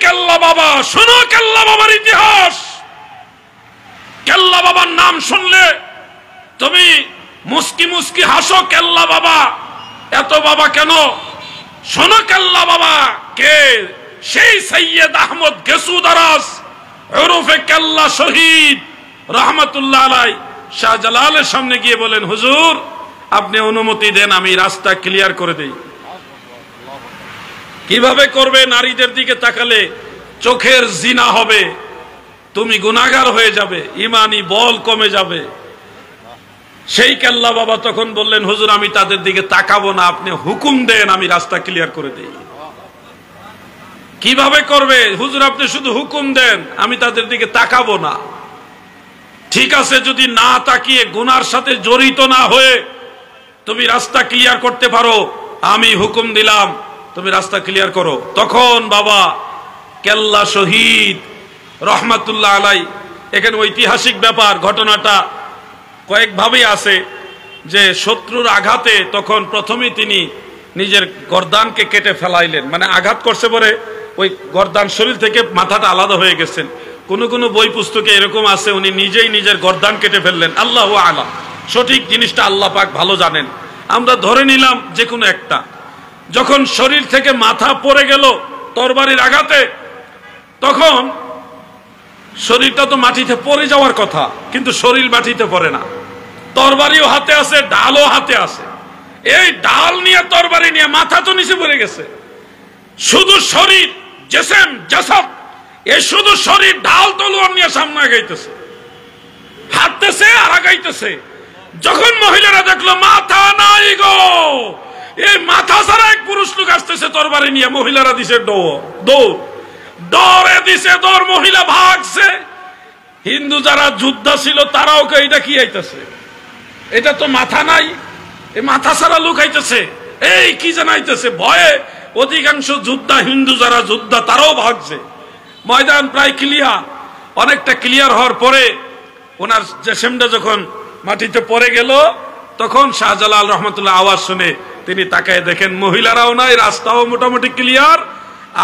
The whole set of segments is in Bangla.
কেল্লা বাবা, শোনো কেল্লা বাবার ইতিহাস। কেল্লা বাবার নাম শুনলে তুমি মুস্কি মুস্কি হাসো। কেল্লা বাবা, এত বাবা কেন? শোনো কেল্লা বাবা কে। সেই সৈয়দ আহমদ গেসুদারাস ওরফে কেল্লা শহীদ রহমতুল্লাহ আলাই শাহজালালের সামনে গিয়ে বলেন, হুজুর আপনি অনুমতি দেন আমি রাস্তা ক্লিয়ার করে দেই। কিভাবে করবে? নারীদের দিকে তাকালে চোখের জিনা হবে, তুমি গুনাহগার হয়ে যাবে, ইমানি বল কমে যাবে। সেই কেল্লা বাবা তখন বললেন, হুজুর আমি তাদের দিকে তাকাবো না, আপনি হুকুম দেন আমি রাস্তা ক্লিয়ার করে দেই। কিভাবে করবে? হুজুর আপনি শুধু হুকুম দেন, আমি তাদের দিকে তাকাবো না। ঠিক আছে, যদি না তাকিয়ে গুনার সাথে জড়িত না হয়ে তুমি রাস্তা ক্লিয়ার করতে পারো, আমি হুকুম দিলাম তুমি রাস্তা ক্লিয়ার করো। তখন বাবা কেল্লা শহীদ রহমাতুল্লাহ আলাই, এখানে ঐতিহাসিক ব্যাপার, ঘটনাটা কয়েকভাবেই আছে যে শত্রুর আঘাতে তখন প্রথমেই তিনি নিজের গর্দানকে কেটে ফেলাইলেন, মানে আঘাত করছে পরে ওই গর্দান শরীর থেকে মাথাটা আলাদা হয়ে গেছেন। কোন কোন বই পুস্তকে এরকম আছে উনি নিজেই নিজের গর্দান কেটে ফেললেন। আল্লাহু আলাম, সঠিক জিনিসটা আল্লাহ পাক ভালো জানেন। আমরা ধরে নিলাম যে কোনো একটা। যখন শরীর থেকে মাথা পড়ে গেল তরবারির আঘাতে, তখন শরীরটা তো মাটিতে পড়ে যাওয়ার কথা, কিন্তু শরীর মাটিতে পড়ে না। তরবারিও হাতে আছে, ঢালও হাতে আছে। এই ঢাল নিয়ে তরবারি নিয়ে মাথা তো নিচে পড়ে গেছে, শুধু শরীর জেসেম জাসাদ, এই শুধু শরীর ঢাল তলোয়ার নিয়ে সামনে আগাইতেছে, হাঁটতেছে আর আগাইতেছে। যখন মহিলারা দেখলো মাথা নাই গো, এই মাথা ছাড়া এক পুরুষ লোক আসতেছে তরবারি নিয়ে, মহিলারা দিছে দৌড়, ডরে দিছে দৌড়, মহিলা ভাগছে। হিন্দু যারা যোদ্ধা ছিল তারাও এটা কি আইতেছে, এটা তো মাথা নাই, এই মাথা ছাড়া লোক আইতেছে, এই কি জানাইতেছে। ভয়ে অধিকাংশ যোদ্ধা, হিন্দু যারা যোদ্ধা তারাও ভাগছে। ময়দান প্রায় ক্লিয়ার, অনেকটা ক্লিয়ার হওয়ার পরে ওনার জেসেমটা যখন মাটিতে পড়ে গেল, তখন শাহজালাল রহমতুল্লাহ আওয়াজ শুনে তিনি তাকায় দেখেন মহিলারাও নাই, রাস্তাও মোটামুটি ক্লিয়ার,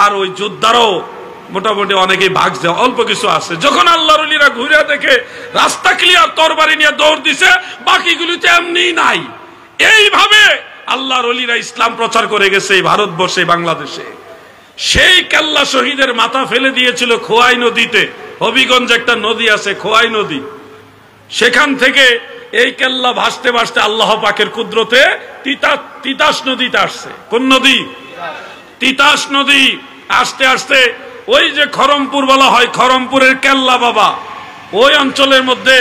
আর ওই যোদ্ধারাও মোটামুটি অনেকেই ভাগছে, অল্প কিছু আছে। যখন আল্লাহর ওলিরা ঘুরে দেখে রাস্তা ক্লিয়ার, তরবারি নিয়ে দৌড় দিছে, বাকিগুলিতে এমনি নাই। এইভাবে আল্লাহর ওলিরা ইসলাম প্রচার করে গেছে এই ভারতবর্ষে, বাংলাদেশে। সেই কেল্লা শহীদের মাথা ফেলে দিয়েছিল খোয়াই নদীতে। হবিগঞ্জ একটা নদী আছে খোয়াই নদী, সেখান থেকে এই কেল্লা ভাসতে ভাসতে আল্লাহ পাকের কুদরতে তিতাস নদীতে আসছে। কোন নদী? তিতাস নদী। আসতে আসতে ওই যে খরমপুর বলা হয়, খরমপুরের কেল্লা বাবা, ওই অঞ্চলের মধ্যে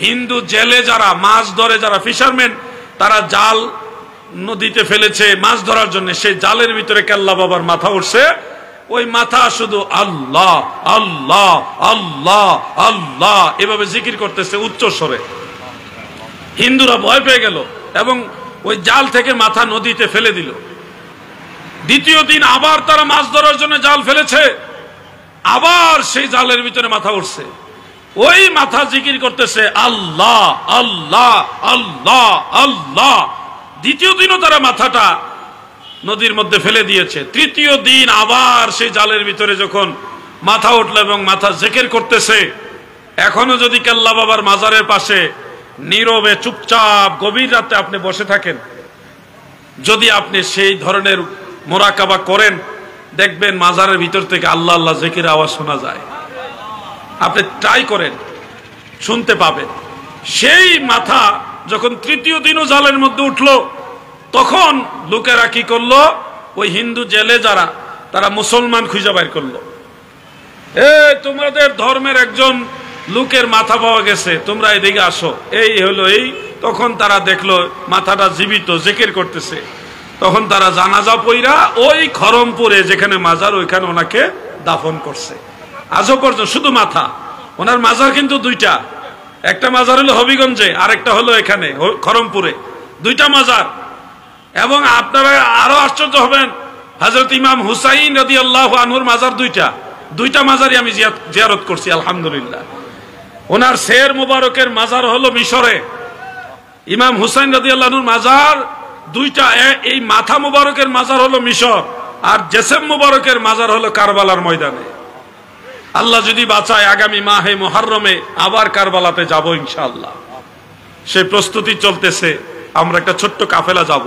হিন্দু জেলে যারা মাছ ধরে, যারা ফিশারম্যান, তারা জাল নদীতে ফেলেছে মাছ ধরার জন্য, সেই জালের ভিতরে কেল্লা বাবার মাথা উঠছে। ওই মাথা শুধু আল্লাহ আল্লাহ আল্লাহ আল্লাহ এভাবে জিকির করতেছে উচ্চ স্বরে। হিন্দুরা ভয় পেয়ে গেল এবং ওই জাল থেকে মাথা নদীতে ফেলে দিল। দ্বিতীয় দিন আবার তারা মাছ ধরার জন্য জাল ফেলেছে, আবার সেই জালের ভিতরে মাথা উঠছে, ওই মাথা জিকির করতেছে আল্লাহ আল্লাহ আল্লাহ আল্লাহ। দ্বিতীয় দিনও তারা মাথাটা নদীর মধ্যে ফেলে দিয়েছে। তৃতীয় দিন আবার সেই জালের ভিতরে যখন মাথা উঠল এবং মাথা জিকির করতেছে, এখনো যদি কেল্লা বাবার মাজারের পাশে নীরবে চুপচাপ গভীর রাতে আপনি বসে থাকেন, যদি আপনি সেই ধরনের মোরাকাবা করেন, দেখবেন মাজারের ভিতর থেকে আল্লাহ আল্লাহ জিকির আওয়াজ শোনা যায়। আপনি ট্রাই করেন, শুনতে পাবেন। সেই মাথা যখন তৃতীয় দিনও জালের মধ্যে উঠলো, তখন লোকেরা কি করলো, ওই হিন্দু জেলে যারা, তারা মুসলমান খুঁজে বাইর করলো, তোমাদের ধর্মের একজন লোকের মাথা পাওয়া গেছে, তোমরা এদিকে আসো, এই হলো এই। তখন তারা দেখলো মাথাটা জীবিত, জিকির করতেছে। তখন তারা জানাজা পইরা ওই খরমপুরে যেখানে মাজার, ওইখানে ওনাকে দাফন করছে। আজও পর্যন্ত শুধু মাথা। ওনার মাজার কিন্তু দুইটা, একটা মাজার হলো হবিগঞ্জে, আরেকটা হলো এখানে খরমপুরে, দুইটা মাজার। এবং আপনারা আরো আশ্চর্য হবেন, হযরত ইমাম হুসাইন রাদিয়াল্লাহু আনহুর মাজার দুইটা মাজারই আমি জিয়ারত করছি আলহামদুলিল্লাহ। ওনার শের মুবারকের মাজার হলো মিশরে, ইমাম হুসাইন রাদিয়াল্লাহু আনহুর মাজার দুইটা। এই মাথা মুবারকের মাজার হলো মিশর, আর জেসেম মুবারকের মাজার হলো কারবালার ময়দানে। আল্লাহ যদি বাঁচায় আগামী মাহে মুহররমে আবার কারবালাতে যাব ইনশাআল্লাহ। সেই প্রস্তুতি চলতেছে, আমরা একটা ছোট্ট কাফেলা যাব।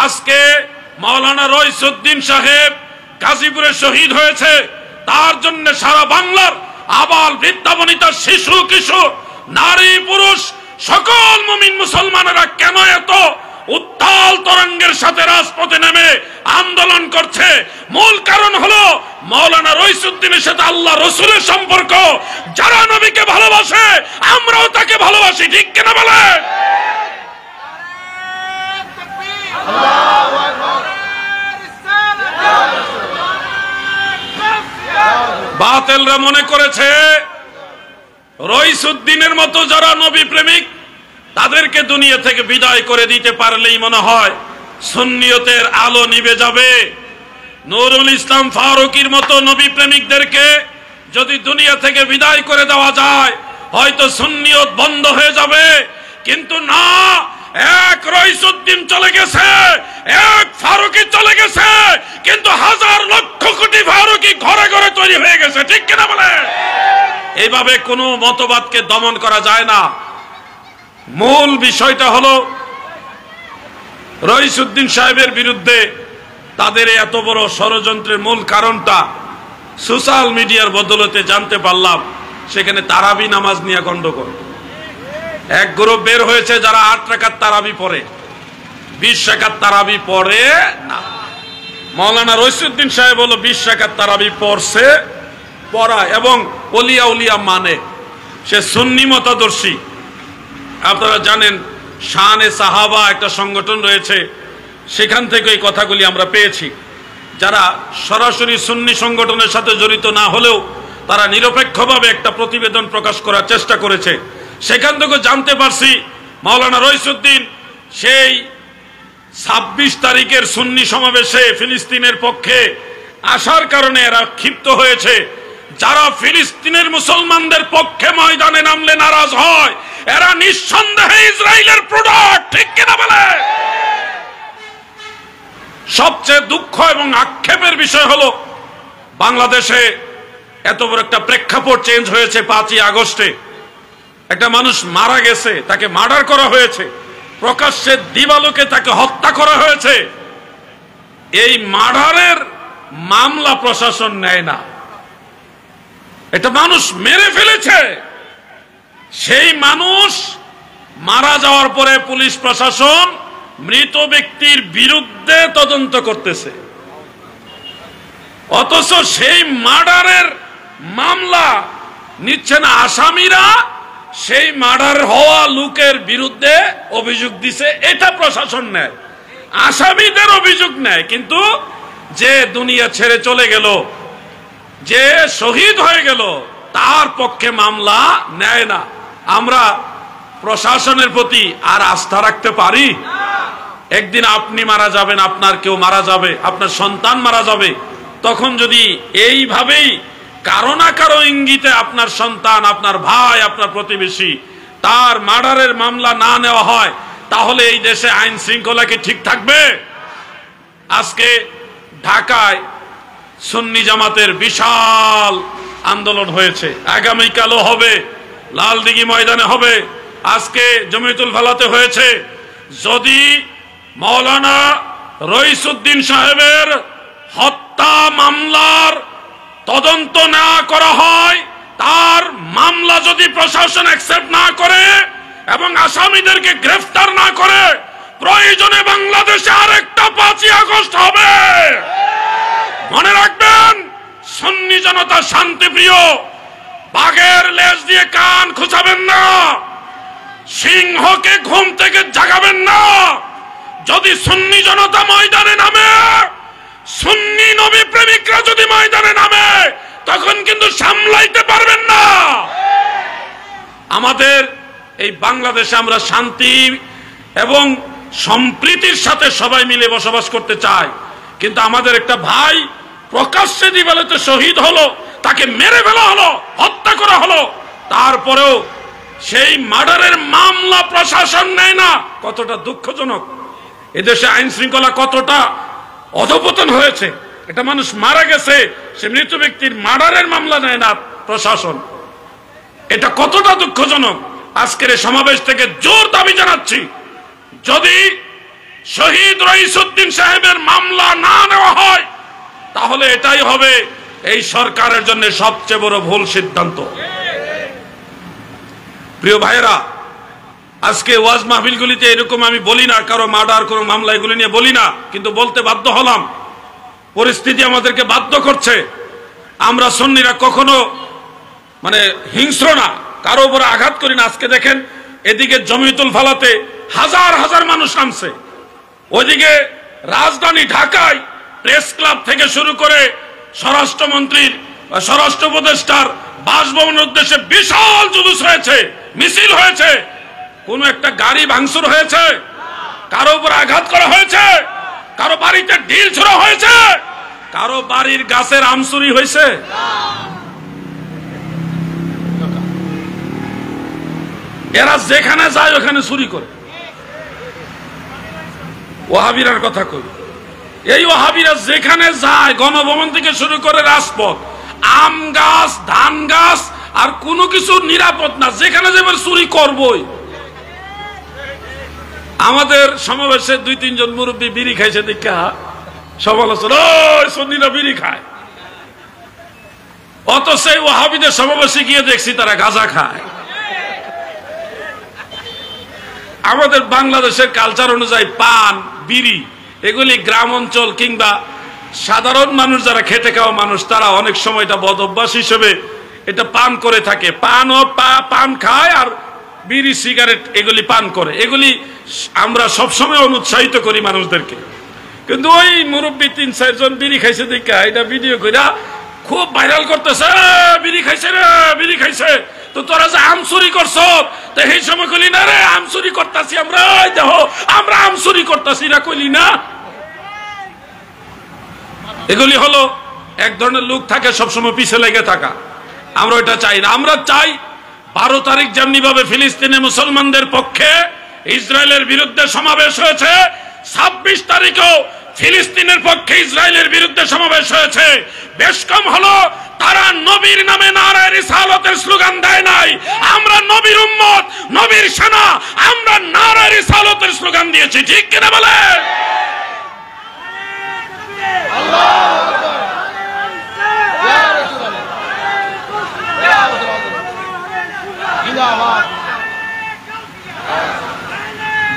আজকে মাওলানা রইসউদ্দিন সাহেব গাজীপুরে শহীদ হয়েছে, তার জন্য সারা বাংলার আবাল বৃদ্ধা বনিতা শিশু কিশোর নারী পুরুষ সকল মুমিন মুসলমানেরা কেন এত উত্তাল তরঙ্গের সাথে রাজপথে নেমে আন্দোলন করছে? মূল কারণ হলো মাওলানা রইসউদ্দিনের সাথে আল্লাহ রসুলের সম্পর্ক। যারা নবীকে ভালোবাসে আমরাও তাকে ভালোবাসি, ঠিক কিনা বলেন? বাতিলরা মনে করেছে রইসউদ্দিনের মতো যারা নবী প্রেমিক তাদেরকে দুনিয়া থেকে বিদায় করে দিতে পারলেই মনে হয় সুন্নিয়তের আলো নিভে যাবে। নুরুল ইসলাম ফারুকীর মতো নবী প্রেমিকদেরকে যদি দুনিয়া থেকে বিদায় করে দেওয়া যায় হয়তো সুন্নিয়ত বন্ধ হয়ে যাবে। কিন্তু না, এক রইসউদ্দিন চলে গেছে, এক ফারুকী চলে গেছে, কিন্তু হাজার লক্ষ কোটি ফারুকী ঘরে ঘরে তৈরি হয়ে গেছে, ঠিক কিনা বলে? এইভাবে কোনো মতবাদকে দমন করা যায় না। মূল বিষয়টা হলো রইসউদ্দিন সাহেবের বিরুদ্ধে তাদের এত বড় ষড়যন্ত্রের মূল কারণটা সোশ্যাল মিডিয়ার বদৌলতে জানতে পারলাম। সেখানে তারাবি নামাজ নিয়ে গন্ডগোল। এক গ্রুপ বের হয়েছে যারা 8 রাকাত তারাবি পড়ে, 20 রাকাত তারাবি পড়ে না। মাওলানা রইসউদ্দিন সাহেব হলো 20 রাকাত তারাবি পড়ছে, পড়া এবং ওলিয়া উলিয়া মানে, সে সুন্নি মতাদর্শী। আপনারা জানেন শানে সাহাবা একটা সংগঠন রয়েছে, সেখান থেকে এই কথাগুলি আমরা পেয়েছি। যারা সরাসরি সুন্নি সংগঠনের সাথে জড়িত না হলেও তারা নিরপেক্ষভাবে একটা প্রতিবেদন প্রকাশ করার চেষ্টা করেছে। সেখান থেকে জানতে পারছি মাওলানা রইসউদ্দিন সেই 26 তারিখের সুন্নি সমাবেশে ফিলিস্তিনের পক্ষে আসার কারণে এরা ক্ষিপ্ত হয়েছে। যারা ফিলিস্তিনের মুসলমানদের পক্ষে ময়দানে নামলে নারাজ হয় এরা নিঃসন্দেহে ইসরায়েলের প্রোডাক্ট, ঠিক কিনা বলে? সবচেয়ে দুঃখ এবং আক্ষেপের বিষয় হলো বাংলাদেশে এত বড় একটা প্রেক্ষাপট চেঞ্জ হয়েছে। 5ই আগস্টে একটা মানুষ মারা গেছে, তাকে মার্ডার করা হয়েছে, প্রকাশ্যে দিবালোকে তাকে হত্যা করা হয়েছে। এই মার্ডারের মামলা প্রশাসন নেয় না। এটা মানুষ মেরে ফেলেছে, সেই মানুষ মারা যাওয়ার পরে পুলিশ প্রশাসন মৃত ব্যক্তির বিরুদ্ধে তদন্ত করতেছে, অথচ সেই মার্ডারের মামলা নিচ্ছে না আসামিরা। সেই মার্ডার হওয়া লোকের বিরুদ্ধে অভিযোগ দিছে, এটা প্রশাসন নেয়, আসামিদের অভিযোগ নেয়। কিন্তু যে দুনিয়া ছেড়ে চলে গেল, যে শহীদ হয়ে গেল, তার পক্ষে মামলা নেয় না। আমরা প্রশাসনের প্রতি আর আস্থা রাখতে পারি? একদিন আপনি মারা যাবেন, আপনার কেউ মারা যাবে, আপনার সন্তান মারা যাবে, তখন যদি এইভাবেই কারো না কারো ইঙ্গিতে আপনার সন্তান, আপনার ভাই, আপনার প্রতিবেশী তার মার্ডারের মামলা না নেওয়া হয় তাহলে এই দেশে আইন শৃঙ্খলা কি ঠিক থাকবে? আজকে ঢাকায় সুন্নি জামাতের বিশাল আন্দোলন হয়েছে, আগামীকালও হবে, লালদিঘি ময়দানে হবে, আজকে জমিয়তুল ফালাতে হয়েছে। যদি মাওলানা রইসউদ্দিন সাহেবের হত্যা মামলার তদন্ত না করা হয়, তার মামলা যদি প্রশাসন অ্যাকসেপ্ট না করে এবং আসামিদেরকে গ্রেফতার না করে, প্রয়োজনে বাংলাদেশে আরেকটা 5ই আগস্ট হবে। মনে রাখবেন, সুন্নি জনতা শান্তিপ্রিয়, বাঘের লেজ দিয়ে কান খুঁচাবেন না, সিংহকে ঘুম থেকে জাগাবেন না। যদি সুন্নি জনতা ময়দানে নামে, সুন্নি নবী প্রেমিকরা যদি ময়দানে নামে, তখন কিন্তু সামলাইতে পারবেন না। আমাদের এই বাংলাদেশে আমরা শান্তি এবং সম্প্রীতির সাথে সবাই মিলে বসবাস করতে চাই, কিন্তু আমাদের একটা ভাই প্রকাশ্যে দিবালোতে শহীদ হলো, তাকে মেরে ফেলা হলো, হত্যা করা হলো, তারপরেও সেই মার্ডারের মামলা প্রশাসন নেয় না। কতটা দুঃখজনক! এদেশে আইন শৃঙ্খলা কতটা অধপতন হয়েছে। এটা মানুষ মারা গেছে, সে মৃত ব্যক্তির মার্ডারের মামলা নেয় না প্রশাসন। এটা কতটা দুঃখজনক। আজকের এই সমাবেশ থেকে জোর দাবি জানাচ্ছি, যদি শহীদ রইসউদ্দিন সাহেবের মামলা না নেওয়া হয় তাহলে এটাই হবে এই সরকারের জন্য সবচেয়ে বড় ভুল সিদ্ধান্ত। প্রিয় ভাইয়েরা, আজকে ওয়াজ মাহফিলগুলিতে এরকম আমি বলি না, কারো মার্ডার কোনো মামলা এগুলি নিয়ে বলি না, কিন্তু বলতে বাধ্য হলাম, পরিস্থিতি আমাদেরকে বাধ্য করছে। আমরা সুন্নিরা কখনো হিংস্র না, কারো উপরে আঘাত করি না। আজকে দেখেন এদিকে জমিয়তুল ফালাতে হাজার হাজার মানুষ নামছে, ওইদিকে রাজধানী ঢাকায় প্রেস ক্লাব থেকে শুরু করে স্বরাষ্ট্রমন্ত্রীর স্বরাষ্ট্র উপদেষ্টার বাসভবনের উদ্দেশ্যে বিশাল জুলুস হয়েছে, মিছিল হয়েছে। কোন একটা গাড়ি ভাঙচুর হয়েছে? কারো উপর আঘাত করা হয়েছে? কারো বাড়িতে ঢিল ছোড়া হয়েছে? কারো বাড়ির গাছের আম চুরি হয়েছে? এরা যেখানে যায় ওখানে চুরি করে। ওয়াহাবিরার কথা কই, এই ওয়াহাবিরা যেখানে যায়, গণভবন থেকে শুরু করে রাজপথ, আম গাছ, ধান গাছ, আর কোনো কিছু নিরাপদ না, যেখানে যাবে চুরি করবই। আমাদের সমাবেশে 2-3 জন মুরব্বী বিড়ি খাইছে দেখা সমালোচনা, ওই সুন্নিরা বিড়ি খায়। অথচ এই ওয়াহাবিদের সমাবেশে গিয়ে দেখছি তারা গাঁজা খায়। আমাদের বাংলাদেশের কালচার অনুযায়ী পান, বিড়ি এগুলি গ্রাম অঞ্চল কিংবা সাধারণ মানুষ যারা খেটে খাওয়া মানুষ, তারা অনেক সময় এটা বদ অভ্যাস হিসেবে এটা পান করে থাকে। পান খায় আর বিড়ি, সিগারেট এগুলি পান করে। এগুলি আমরা সবসময় অনুৎসাহিত করি মানুষদেরকে। কিন্তু ওই মুরব্বী 3-4 জন বিড়ি খাইছে দেখা এটা ভিডিও করে খুব ভাইরাল করতেছে, বিড়ি খাইছে রে, বিড়ি খাইছে। তো তোরা যে আম চুরি করছ, তো এই সময় কইলি না রে আম চুরি করতাছি আমরা, দেখো আমরা আম চুরি করতাছি, না কইলি না? এগুলি হলো এক ধরনের লোক থাকে সবসময় পিছে লেগে থাকা। আমরা ওইটা চাই না। আমরা চাই 12 তারিখ যেমনি ভাবে ফিলিস্তিনে মুসলমানদের পক্ষে ইসরায়েলের বিরুদ্ধে সমাবেশ হয়েছে, 26 তারিখেও ফিলিস্তিনের পক্ষে ইসরায়েলের বিরুদ্ধে সমাবেশ হয়েছে। বেশ কম হলো তারা নবীর নামে নারায়ে রিসালাতের স্লোগান দেয় নাই, আমরা নবীর উম্মত, নবীর সেনা, আমরা নারায়ে রিসালাতের স্লোগান দিয়েছি। ঠিক কিনা বলেন?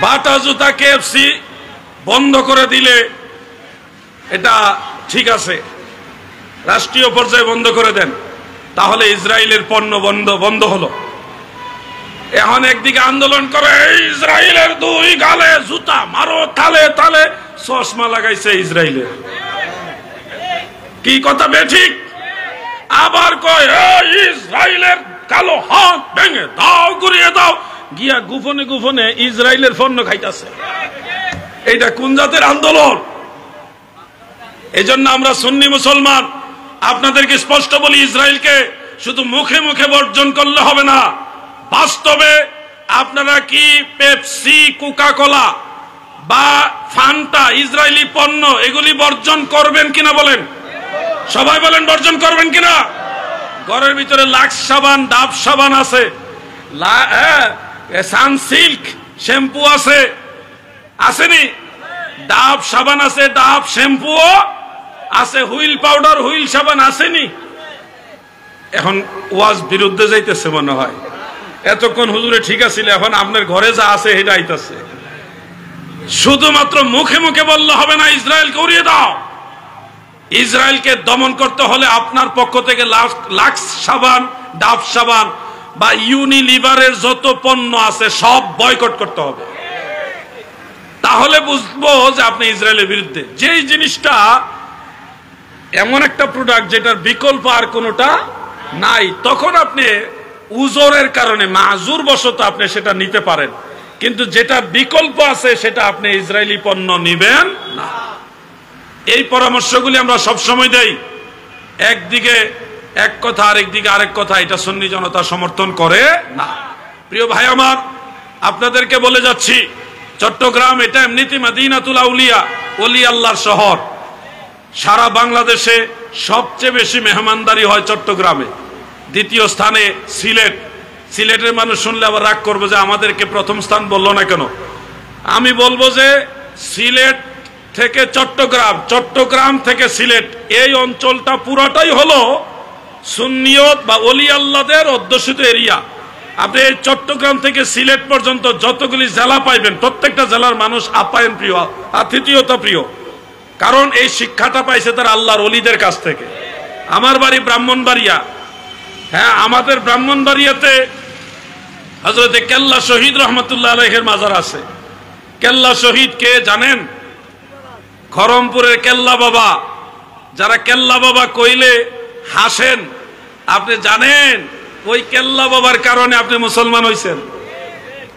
বাটা জুতা কেএফসি বন্ধ করে দিলে এটা ঠিক আছে, রাষ্ট্রীয় পর্যায়ে বন্ধ করে দেন, তাহলে ইসরায়েলের পণ্য বন্ধ হলো। এখন একদিকে আন্দোলন করে ইসরায়েলের 2 গালে জুতা মারো, তালে তালে চশমা লাগাইছে ইসরায়েলের। কি কথা বেঠিক? আবার কয় ইসরায়েলের কালো হাত ভেঙে দাও, গুড়িয়ে দাও, গিয়া গোপনে গোপনে ইসরায়েলের পণ্য খাইতেছে। এইটা কোন জাতের আন্দোলন? এই জন্য আমরা সুন্নি মুসলমান আপনাদেরকে স্পষ্ট বলি, ইসরায়েলকে শুধু মুখে মুখে বর্জন করলে হবে না, বাস্তবে আপনারা কি পেপসি, কোকা-কোলা বা ফান্টা, ইসরায়েলি পণ্য এগুলি বর্জন করবেন কিনা বলেন? সবাই বলেন বর্জন করবেন কিনা? ঘরের ভিতরে লাক্স সাবান, ডাব সাবান আছে, সানসিল্ক শ্যাম্পু আছে, আসেনি? ডাব সাবান আছে, ডাব শ্যাম্পুও আছে, হুইল পাউডার, হুইল সাবান আসেনি? এখন ওয়াজ বিরুদ্ধে যাইতেছে মনে হয়। এতক্ষণ হুজুরে ঠিক আছিল, এখন আপনার ঘরে যা আছে সেটা আইতাছে। শুধুমাত্র মুখে মুখে বললে হবে না ইসরায়েলকে উড়িয়ে দাও। ইসরায়েলকে দমন করতে হলে আপনার পক্ষ থেকে লাক্স সাবান, ডাব সাবান বা ইউনিলিভারের যত পণ্য আছে সব বয়কট করতে হবে। তাহলে বুঝবো যে আপনি ইসরায়েলের বিরুদ্ধে। যেই জিনিসটা এমন একটা প্রোডাক্ট যেটার বিকল্প আর কোনোটা নাই, তখন আপনি উজরের কারণে মাজুর বশত আপনি সেটা নিতে পারেন, কিন্তু যেটা বিকল্প আছে সেটা আপনি ইসরায়েলি পণ্য নিবেন না। এই পরামর্শগুলি আমরা সবসময় দেই। একদিকে এক কথা, আরেকদিকে আরেক কথা, এটা সুন্নি জনতা সমর্থন করে না। প্রিয় ভাই আমার, আপনাদেরকে বলে যাচ্ছি, চট্টগ্রাম এটা এমনিতে মদিনাতুল আউলিয়া, ওলি আল্লাহর শহর। সারা বাংলাদেশে সবচেয়ে বেশি মেহমানদারি হয় চট্টগ্রামে, দ্বিতীয় স্থানে সিলেট। সিলেটের মানুষ শুনলে আবার রাগ করবে যে আমাদেরকে প্রথম স্থান বললো না কেন। আমি বলবো যে সিলেট থেকে চট্টগ্রাম, চট্টগ্রাম থেকে সিলেট, এই অঞ্চলটা পুরাটাই হলো সুন্নিয়ত বা ওলি আল্লাহদের অধ্যুষিত এরিয়া। আপনি এই চট্টগ্রাম থেকে সিলেট পর্যন্ত যতগুলি জেলা পাইবেন, প্রত্যেকটা জেলার মানুষ আপ্যায়ন প্রিয়, আতিথেয়তা প্রিয়, কারণ এই শিক্ষাটা পাইছে তার আল্লাহর ওলিদের কাছ থেকে। আমার বাড়ি ব্রাহ্মণবাড়িয়া, হ্যাঁ, আমাদের ব্রাহ্মণবাড়িয়াতে হযরতে কেল্লা শহীদ রহমতুল্লাহ আলাইহির মাজার আছে। কেল্লা শহীদ কে জানেন? খরমপুরের কেল্লা বাবা। যারা কেল্লা বাবা কইলে হাসেন, আপনি জানেন ওই কেল্লা বাবার কারণে আপনি মুসলমান হইছেন।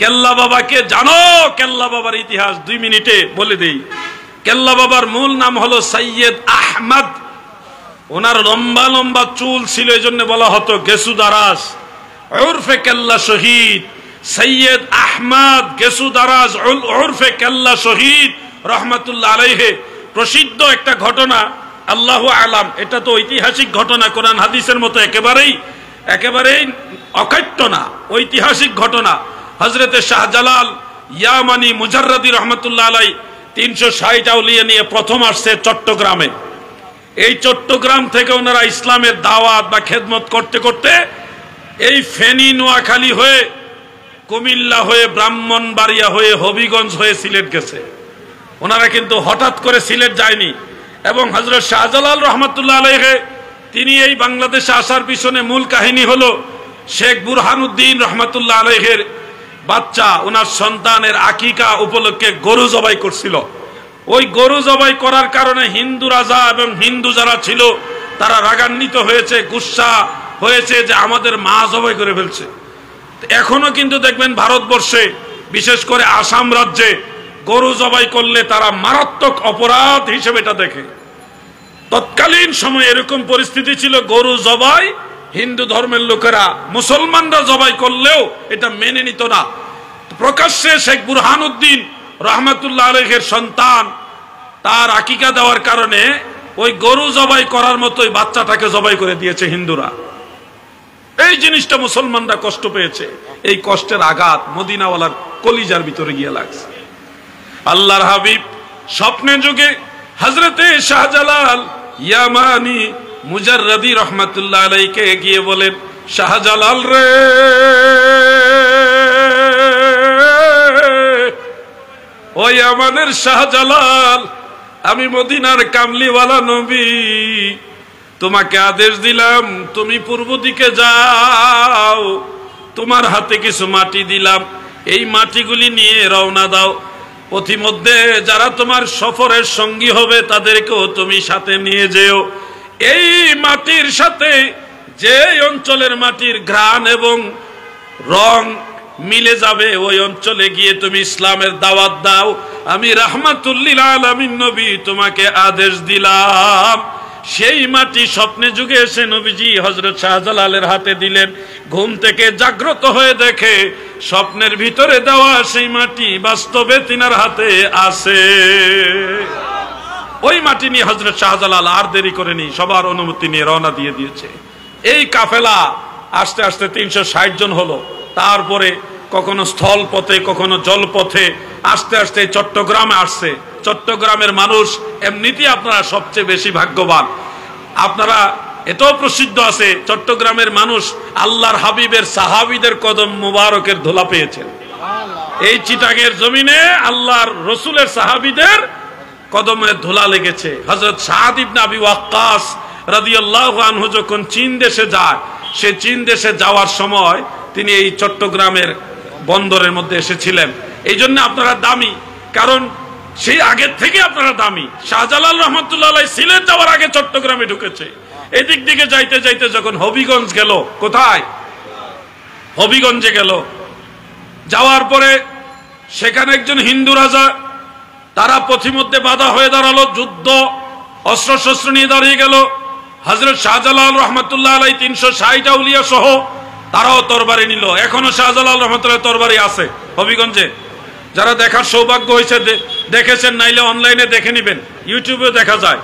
কেল্লা বাবাকে জানো? কেল্লা বাবার ইতিহাস 2 মিনিটে বলে দেই। কেল্লা বাবার মূল নাম হলো সৈয়দ আহমদ। ওনার লম্বা লম্বা চুল ছিল, এই জন্য বলা হতো গেসুদারাজ, উরফে কেল্লা শহীদ। সৈয়দ আহমদ গেসুদারাজ উরফে কেল্লা শহীদ রহমতুল্লাহ আলাইহি। প্রসিদ্ধ একটা ঘটনা, আল্লাহু আলাম, এটা তো ঐতিহাসিক ঘটনা, কোরআন হাদিসের মতো একেবারেই অকাট্য না, ঐতিহাসিক ঘটনা। হযরতে শাহজালাল ইয়ামানি মুজাররাদি রহমতুল্লাহ আলাইহি 360 আউলিয়া নিয়ে প্রথম আসছে চট্টগ্রামে। এই চট্টগ্রাম থেকে ওনারা ইসলামের দাওয়াত বা খেদমত করতে করতে এই ফেনী, নোয়াখালী হয়ে, কুমিল্লা হয়ে, ব্রাহ্মণবাড়িয়া হয়ে, হবিগঞ্জ হয়ে সিলেট গেছে। ওনারা কিন্তু হঠাৎ করে সিলেট যায়নি। এবং হযরত শাহজালাল রহমতুল্লাহ আলাইহি তিনি এই বাংলাদেশে আসার পিছনে মূল কাহিনী হলো শেখ বুরহানুদ্দিন রহমতুল্লাহ আলাইহির বাচ্চা, ওনার সন্তানের আকিকা উপলক্ষে গরু জবাই করছিল। ওই গরু জবাই করার কারণে হিন্দু রাজা এবং হিন্দু যারা ছিল তারা রাগান্বিত হয়েছে, গুসা হয়েছে যে আমাদের মা জবাই করে ফেলছে। এখনো কিন্তু দেখবেন ভারতবর্ষে, বিশেষ করে আসাম রাজ্যে, গরু জবাই করলে তারা মারাত্মক অপরাধ হিসেবে এটা দেখে। তৎকালীন সময়ে এরকম পরিস্থিতি ছিল, গরু জবাই হিন্দু ধর্মের লোকেরা, মুসলমানরা জবাই করলেও এটা মেনে নিত না। প্রকাশ্যে শেখ বুরহানুদ্দিন রহমতুল্লাহ আলাইহির সন্তান, তার আকিকা দেওয়ার কারণে ওই গরু জবাই করার মতোই বাচ্চাটাকে জবাই করে দিয়েছে হিন্দুরা। এই জিনিসটা মুসলমানরা কষ্ট পেয়েছে। এই কষ্টের আঘাত মদিনাওয়ালার কলিজার ভিতরে গিয়ে লাগছে। আল্লাহর হাবিব স্বপ্নে যুগে হযরতে শাহজালাল ইয়ামানি মুজাররাদি রহমাতুল্লাহ আলাইহিকে গিয়ে বলেন, শাহজালাল রে, ওই আমাদের শাহজালাল, আমি মদিনার কামলিওয়ালা নবী, তোমাকে আদেশ দিলাম তুমি পূর্ব দিকে যাও, তোমার হাতে কিছু মাটি দিলাম, এই মাটিগুলি নিয়ে রওনা দাও। পথিমধ্যে যারা তোমার সফরের সঙ্গী হবে তাদেরকেও তুমি সাথে নিয়ে যেও। এই মাটির সাথে যে অঞ্চলের মাটির ঘ্রাণ এবং রং মিলে যাবে, ওই অঞ্চলে গিয়ে তুমি ইসলামের দাওয়াত দাও। আমি রাহমাতুল লিল আলামিন নবী তোমাকে আদেশ দিলাম। সেই মাটি স্বপ্নে যুগে এসে নবীজি হযরত শাহজালালের হাতে দিলেন। ঘুম থেকে জাগ্রত হয়ে দেখে স্বপ্নের ভিতরে দেওয়া সেই মাটি বাস্তবে তিনার হাতে আছে। ওই মাটি নিয়ে হযরত শাহজালাল আর দেরি করেনি, সবার অনুমতি নিয়ে রওনা দিয়ে দিয়েছে। এই কাফেলা আস্তে আস্তে 360 জন হলো। তারপরে কখনো স্থল পথে, কখনো জল পথে, আস্তে আস্তে চট্টগ্রামে আসছে। চট্টগ্রামের মানুষ এমনিতেই আপনারা সবচেয়ে বেশি ভাগ্যবান। আপনারা এটাও প্রসিদ্ধ আছে, চট্টগ্রামের মানুষ আল্লাহর হাবিবের সাহাবীদের কদম মুবারকের ধুলা পেয়েছেন। এই চিটাগের জমিনে আল্লাহর রসুলের সাহাবীদের কদমের ধুলা লেগেছে। হযরত সাদ ইবনে আবি ওয়াক্কাস রাদিয়াল্লাহু আনহু যখন চীন দেশে যায়, সে চীন দেশে যাওয়ার সময় তিনি এই চট্টগ্রামের বন্দরের মধ্যে এসেছিলেন। এই জন্য আপনারা দামি, কারণ সেই আগের থেকে আপনারা দামি। শাহজালাল রহমতুল্লাহ আলাইহি সিলেট যাওয়ার আগে চট্টগ্রামে ঢুকেছে। এদিক দিকে যাইতে যাইতে যখন হবিগঞ্জ গেল, কোথায়? হবিগঞ্জে গেল। যাওয়ার পরে সেখানে একজন হিন্দু রাজা, তারা পথিমধ্যে বাধা হয়ে দাঁড়ালো, যুদ্ধ, অস্ত্রশস্ত্র নিয়ে দাঁড়িয়ে গেল। হযরত শাহজালাল রহমতুল্লাহ আলাইহি 360 আউলিয়া সহ তারাও তরবারি নিল। এখনো শাহজালাল রহমতুল্লাহ তরবারি আছে হবিগঞ্জে। যারা দেখার সৌভাগ্য হয়েছে দেখেছেন, নাইলে অনলাইনে দেখে নিবেন, ইউটিউবে দেখা যায়।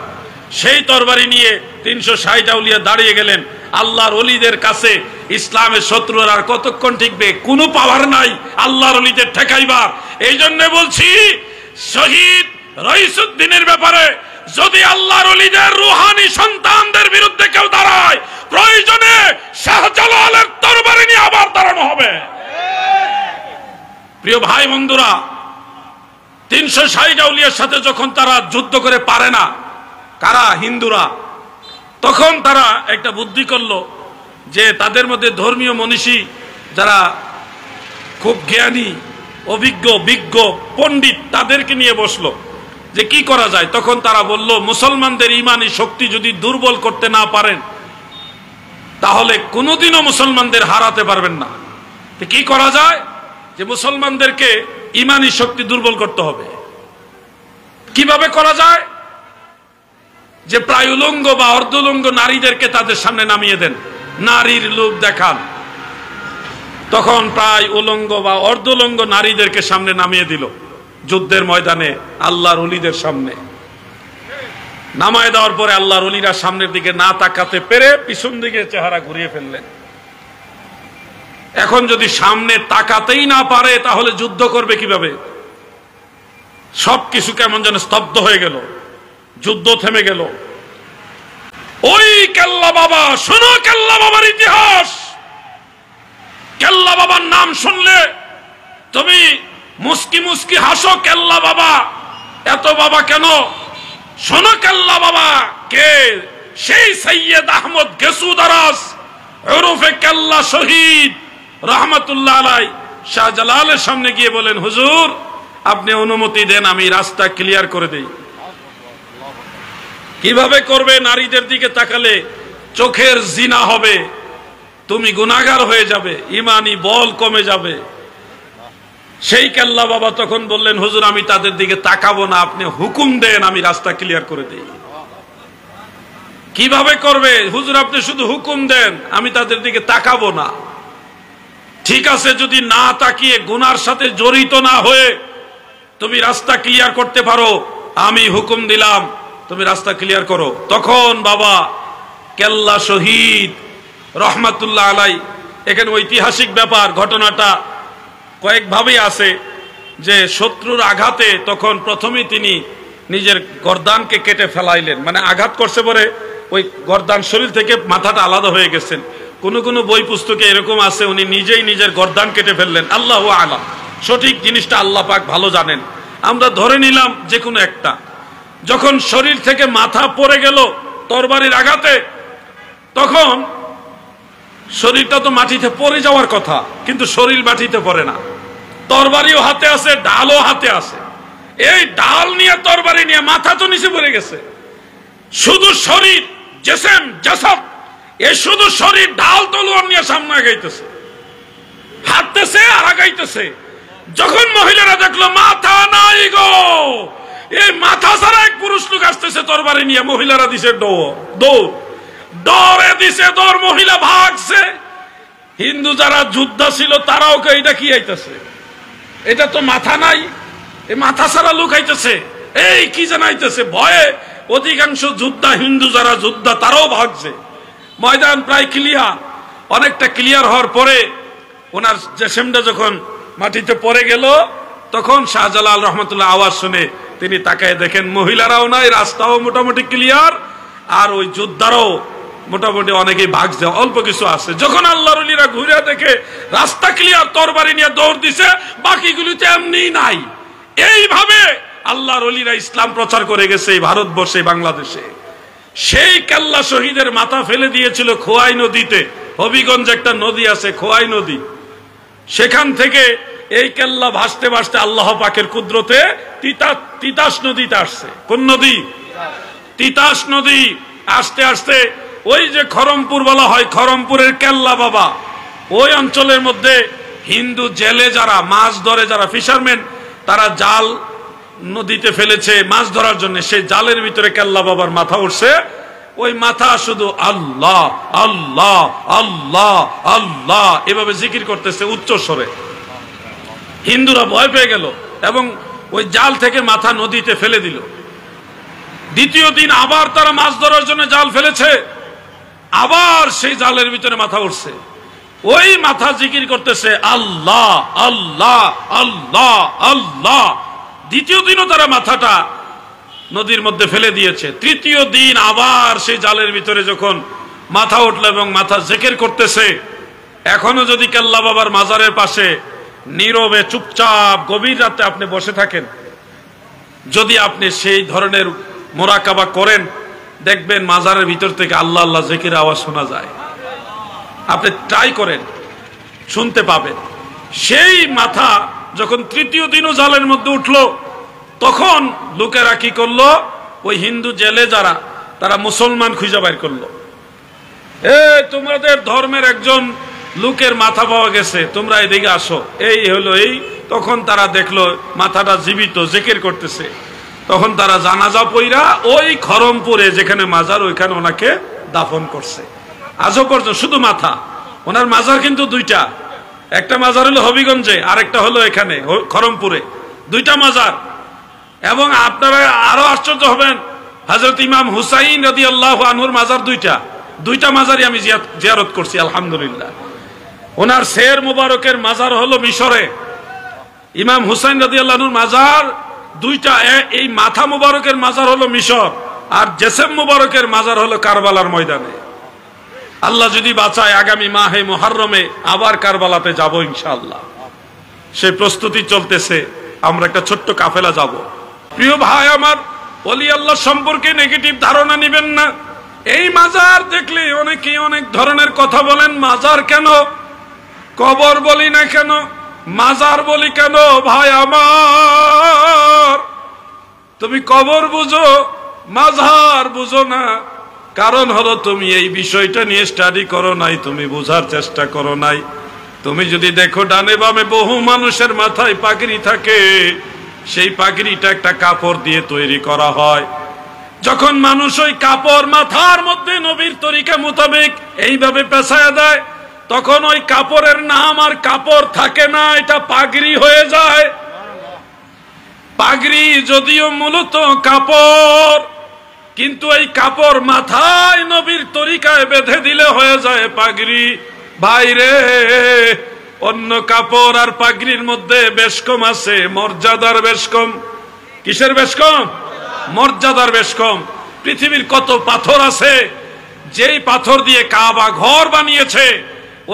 সেই তরবারি নিয়ে 360 আউলিয়া দাঁড়িয়ে গেলেন। আল্লাহর ওলিদের কাছে ইসলামের শত্রুরা আর কতক্ষণ টিকবে? কোনো পাওয়ার নাই আল্লাহর ওলিদের ঠেকাইবার। এই জন্য বলছি, শহীদ রইসুদ্দিনের ব্যাপারে যদি আল্লাহর ওলিদের রুহানি সন্তানদের বিরুদ্ধে কেউ দাঁড়ায়, প্রয়োজনে শাহজালালের তরবারি নিয়ে আবার দাঁড়ানো হবে। প্রিয় ভাই বন্ধুরা, 360 আউলিয়ার সাথে যখন তারা যুদ্ধ করে পারে না, কারা? হিন্দুরা। তখন তারা একটা বুদ্ধি করলো যে তাদের মধ্যে ধর্মীয় মনীষী যারা খুব জ্ঞানী, অভিজ্ঞ, বিজ্ঞ, পণ্ডিত, তাদেরকে নিয়ে বসলো যে কি করা যায়। তখন তারা বলল, মুসলমানদের ইমানি শক্তি যদি দুর্বল করতে না পারেন তাহলে কোনোদিনও মুসলমানদের হারাতে পারবেন না। তো কি করা যায়? যে মুসলমানদেরকে ইমানি শক্তি দুর্বল করতে হবে। কিভাবে করা যায়? যে প্রায় উলঙ্গ বা অর্ধউলঙ্গ নারীদেরকে তাদের সামনে নামিয়ে দেন, নারীর লোক দেখান। তখন প্রায় উলঙ্গ বা অর্ধউলঙ্গ নারীদেরকে সামনে নামিয়ে দিল যুদ্ধের ময়দানে আল্লাহর ওলিদের সামনে। নামায় দেওয়ার পরে আল্লাহর ওলিরা সামনের দিকে না তাকাতে পেরে পিছন দিকে চেহারা ঘুরিয়ে ফেললেন। এখন যদি সামনে তাকাতেই না পারে তাহলে যুদ্ধ করবে কিভাবে? সবকিছু কেমন যেন স্তব্ধ হয়ে গেল, যুদ্ধ থেমে গেল। ওই কেল্লা বাবা, শোনো কেল্লা বাবার ইতিহাস। কেল্লা বাবার নাম শুনলে তুমি মুস্কি মুস্কি হাসো। কেল্লা বাবা, এত বাবা কেন? শোনো কেল্লা বাবা কে? সেই সৈয়দ আহমদ গেসুদারাস ওরফে কেল্লা শহীদ রহমতুল্লাহ আলাই শাহজালালের সামনে গিয়ে বলেন, হুজুর আপনি অনুমতি দেন আমি রাস্তা ক্লিয়ার করে দেই। কিভাবে করবে? নারীদের দিকে তাকালে চোখের জিনা হবে, তুমি গুনাহগার হয়ে যাবে, ইমানি বল কমে যাবে। সেই কেল্লা বাবা তখন বললেন, হুজুর আমি তাদের দিকে তাকাবো না, আপনি হুকুম দেন আমি রাস্তা ক্লিয়ার করে দেই। কিভাবে করবে? হুজুর আপনি শুধু হুকুম দেন, আমি তাদের দিকে তাকাবো না। ঠিক আছে, যদি না তাকিয়ে গুনার সাথে জড়িত না হয়ে তুমি রাস্তা ক্লিয়ার করতে পারো, আমি হুকুম দিলাম তুমি রাস্তা ক্লিয়ার করো। তখন বাবা কেল্লা শহীদ রহমাতুল্লাহ আলাই, এখানে ঐতিহাসিক ব্যাপার, ঘটনাটা কয়েকভাবেই আছে যে শত্রুর আঘাতে তখন প্রথমেই তিনি নিজের গর্দানকে কেটে ফেলাইলেন। মানে আঘাত করছে পরে ওই গর্দান শরীর থেকে মাথাটা আলাদা হয়ে গেছেন। কোন কোন বই পুস্তকে এরকম আছে উনি নিজেই নিজের গর্দান কেটে ফেললেন। আল্লাহু আলাম, সঠিক জিনিসটা আল্লাহ পাক ভালো জানেন। আমরা ধরে নিলাম যে কোনো একটা। যখন শরীর থেকে মাথা পড়ে গেল তরবারির আঘাতে, তখন শরীরটা তো মাটিতে পড়ে যাওয়ার কথা, কিন্তু শরীর মাটিতে পড়ে না। তরবারিও হাতে আছে, ঢালও হাতে আছে। এই ঢাল নিয়ে তরবারি নিয়ে মাথা তো নিচে পড়ে গেছে, শুধু শরীর জেসেম জাসাদ, এই শুধু শরীর ঢাল তলোয়ার নিয়ে সামনে আগাইতেছে, হাঁটতেছে আর আগাইতেছে। যখন মহিলারা দেখলো মাথা নাই গো, এই মাথা ছাড়া এক পুরুষ লোক আসতেছে তরবারি নিয়ে, মহিলারা দিছে দৌড়, দৌড়ে দিছে দৌড়, মহিলা ভাগছে। হিন্দু যারা যোদ্ধা ছিল তারাও এটা কি আইতেছে, এটা তো মাথা নাই, এই মাথা ছাড়া লোক আইতেছে, এই কি জানাইতেছে। ভয়ে অধিকাংশ যোদ্ধা, হিন্দু যারা যোদ্ধা তারাও ভাগছে। ময়দান প্রায় ক্লিয়ার, অনেকটা ক্লিয়ার হওয়ার পরে ওনার জেসেমটা যখন মাটিতে পড়ে গেল, তখন শাহজালাল রহমতুল্লাহ আওয়াজ শুনে তিনি তাকায় দেখেন মহিলারাও নাই, রাস্তাও মোটামুটি ক্লিয়ার, আর ওই যোদ্ধারাও মোটামুটি অনেকেই ভাগছে, অল্প কিছু আছে। যখন আল্লাহর ওলিরা ঘুরে দেখে রাস্তা ক্লিয়ার, তরবারি নিয়ে দৌড় দিছে, বাকিগুলিতে এমনি নাই। এইভাবে আল্লাহর ওলিরা ইসলাম প্রচার করে গেছে এই ভারতবর্ষে, বাংলাদেশে। সেই কেল্লা শহীদের মাথা ফেলে দিয়েছিল খোয়াই নদীতে। হবিগঞ্জ একটা নদী আছে, খোয়াই নদী। সেখান থেকে এই কেল্লা ভাসতে ভাসতে আল্লাহ পাকের কুদরতে তিতাস নদীতে আসছে। কোন নদী? তিতাস নদী। আসতে আসতে ওই যে খরমপুর বলা হয়, খরমপুরের কেল্লা বাবা, ওই অঞ্চলের মধ্যে হিন্দু জেলে যারা মাছ ধরে, যারা ফিশারম্যান, তারা জাল নদীতে ফেলেছে মাছ ধরার জন্য। সেই জালের ভিতরে কেল্লা বাবার মাথা উঠছে। ওই মাথা শুধু আল্লাহ আল্লাহ আল্লাহ আল্লাহ এভাবে জিকির করতেছে উচ্চ স্বরে। হিন্দুরা ভয় পেয়ে গেল এবং ওই জাল থেকে মাথা নদীতে ফেলে দিল। দ্বিতীয় দিন আবার তারা মাছ ধরার জন্য জাল ফেলেছে, আবার সেই জালের ভিতরে মাথা উঠছে, ওই মাথা জিকির করতেছে আল্লাহ আল্লাহ আল্লাহ আল্লাহ। দ্বিতীয় দিনও তারা মাথাটা নদীর মধ্যে ফেলে দিয়েছে। তৃতীয় দিন আবার সেই জালের ভিতরে যখন মাথা উঠলো এবং মাথা জিকির করতেছে, এখনো যদি কেল্লা বাবার মাজারের পাশে নীরবে চুপচাপ গভীর রাতে আপনি বসে থাকেন, যদি আপনি সেই ধরনের মোরাকাবা করেন, দেখবেন মাজারের ভিতর থেকে আল্লাহ আল্লাহ জিকির আওয়াজ শোনা যায়। আপনি ট্রাই করেন, শুনতে পাবেন। সেই মাথা যখন তৃতীয় দিনও জালের মধ্যে উঠলো, তখন লোকেরা কি করলো, ওই হিন্দু জেলে যারা, তারা মুসলমান খুঁজে বাইর করলো, তোমাদের ধর্মের একজন লোকের মাথা পাওয়া গেছে, তোমরা এদিকে আসো, এই হলো এই। তখন তারা দেখলো মাথাটা জীবিত, জিকির করতেছে। তখন তারা জানাজা পইরা ওই খরমপুরে যেখানে মাজার, ওইখানে ওনাকে দাফন করছে। আজও পর্যন্ত শুধু মাথা, ওনার মাজার কিন্তু দুইটা, একটা মাজার হলো হবিগঞ্জে, আরেকটা হলো এখানে খরমপুরে, দুইটা মাজার। এবং আপনারা আরো আশ্চর্য হবেন, হযরত ইমাম হুসাইন রাদিয়াল্লাহু আনহুর মাজার দুইটা মাজারই আমি জিয়ারত করছি আলহামদুলিল্লাহ। ওনার শের মুবারকের মাজার হলো মিশরে, ইমাম হুসাইন রাদিয়াল্লাহু আনহুর মাজার দুইটা। এই মাথা মুবারকের মাজার হলো মিশর, আর জেসেম মুবারকের মাজার হলো কারবালার ময়দানে। আল্লাহ যদি বাঁচায়, আগামী মাহে মুহররমে আবার কারবালাতে যাব ইনশাআল্লাহ। সেই প্রস্তুতি চলতেছে, আমরা একটা ছোট্ট কাফেলা যাব। প্রিয় ভাই আমার, ওলি আল্লাহ সম্পর্কে নেগেটিভ ধারণা নেবেন না। এই মাজার দেখলে অনেকে অনেক ধরনের কথা বলেন, মাজার কেন, কবর বলি না কেন, মাজার বলি কেন? ভাই আমার, তুমি কবর বুঝো, মাজার বুঝো না। কারণ হলো তুমি এই বিষয়টা নিয়ে স্টাডি করো নাই, তুমি বোঝার চেষ্টা করো নাই। তুমি যদি দেখো ডানে বামে বহু মানুষের মাথায় পাগড়ি থাকে, সেই পাগড়িটা একটা কাপড় দিয়ে তৈরি করা হয়। যখন মানুষ ওই কাপড় মাথার মধ্যে নবীর তরিকা মোতাবেক এইভাবে পেঁচায়া দেয়, তখন ওই কাপড়ের নাম আর কাপড় থাকে না, এটা পাগড়ি হয়ে যায়। পাগড়ি যদিও মূলত কাপড়, কিন্তু এই কাপড় মাথায় নবীর তরিকায় বেঁধে দিলে হয়ে যায় পাগড়ি। ভাইরে, অন্য কাপড় আর পাগড়ির মধ্যে বেশ কম আছে, মর্যাদার বেশ কম। কিসের বেশ কম? মর্যাদার বেশ কম। পৃথিবীর কত পাথর আছে, যেই পাথর দিয়ে কাবা ঘর বানিয়েছে,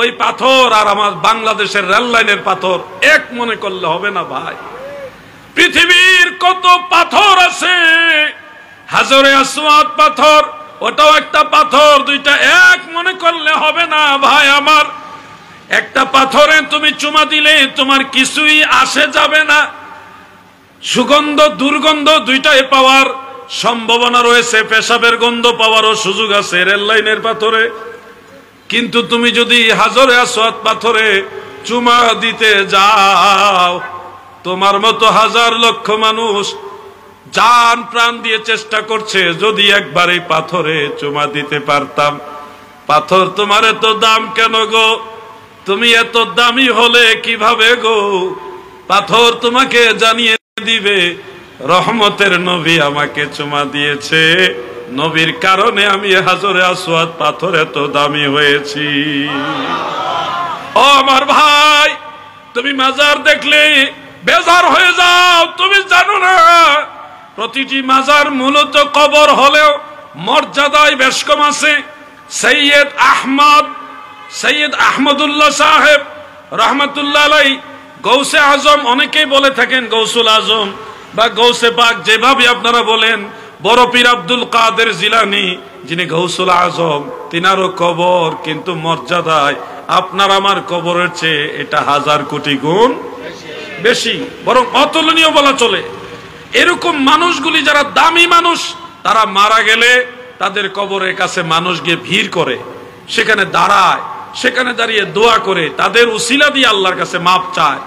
ওই পাথর আর আমার বাংলাদেশের রেল লাইনের পাথর এক মনে করলে হবে না ভাই। পৃথিবীর কত পাথর আছে, হাজরে আসওয়াদ পাথর, ওটাও একটা পাথর, দুইটা এক মনে করলে হবে না ভাই আমার। একটা পাথরে তুমি চুমা দিলে তোমার কিছুই আসে যাবে না, সুগন্ধ দুর্গন্ধ দুইটাই পাওয়ার সম্ভাবনা রয়েছে, পেশাবের গন্ধ পাওয়ারও সুযোগ আছে রেল লাইনের পাথরে। কিন্তু তুমি যদি হাজরে আসওয়াদ পাথরে চুমা দিতে যাও, তোমার মতো হাজার লক্ষ মানুষ জান প্রাণ দিয়ে চেষ্টা করছে, যদি একবার এই পাথরে চুমা দিতে পারতাম। পাথর তোমার এত দাম কেন গো? তুমি এত দামি হলে কিভাবে গো? পাথর তোমাকে জানিয়ে দিবে, রহমতের নবী আমাকে চুমা দিয়েছে, নবীর কারণে আমি হাজরে আসওয়াদ পাথর এত দামি হয়েছি। ও আমার ভাই, তুমি মাজার দেখলে বেজার হয়ে যাও, তুমি জানো না প্রতিটি মাজার মূলত কবর হলেও মর্যাদায় বেশ কম আছে। সৈয়দ আহমদুল্লাহ সাহেব রহমতুল্লাহ আলাইহি, গৌসে আজম, অনেকেই বলে থাকেন গৌসুল আজম বা গৌসে পাক, যেভাবে আপনারা বলেন। বড় পীর আব্দুল কাদের জিলানী, যিনি গৌসুল আজম, তিনারও কবর কিন্তু মর্যাদায় আপনার আমার কবরের চেয়ে এটা 1000 কোটি গুণ বেশি, বরং অতুলনীয় বলা চলে। এরকম মানুষগুলি যারা দামি মানুষ, তারা মারা গেলে তাদের কবরের কাছে মানুষ গিয়ে ভিড় করে, সেখানে দাঁড়ায়, সেখানে দাঁড়িয়ে দোয়া করে, তাদের উসিলা দিয়ে আল্লাহর কাছে মাপ চায়,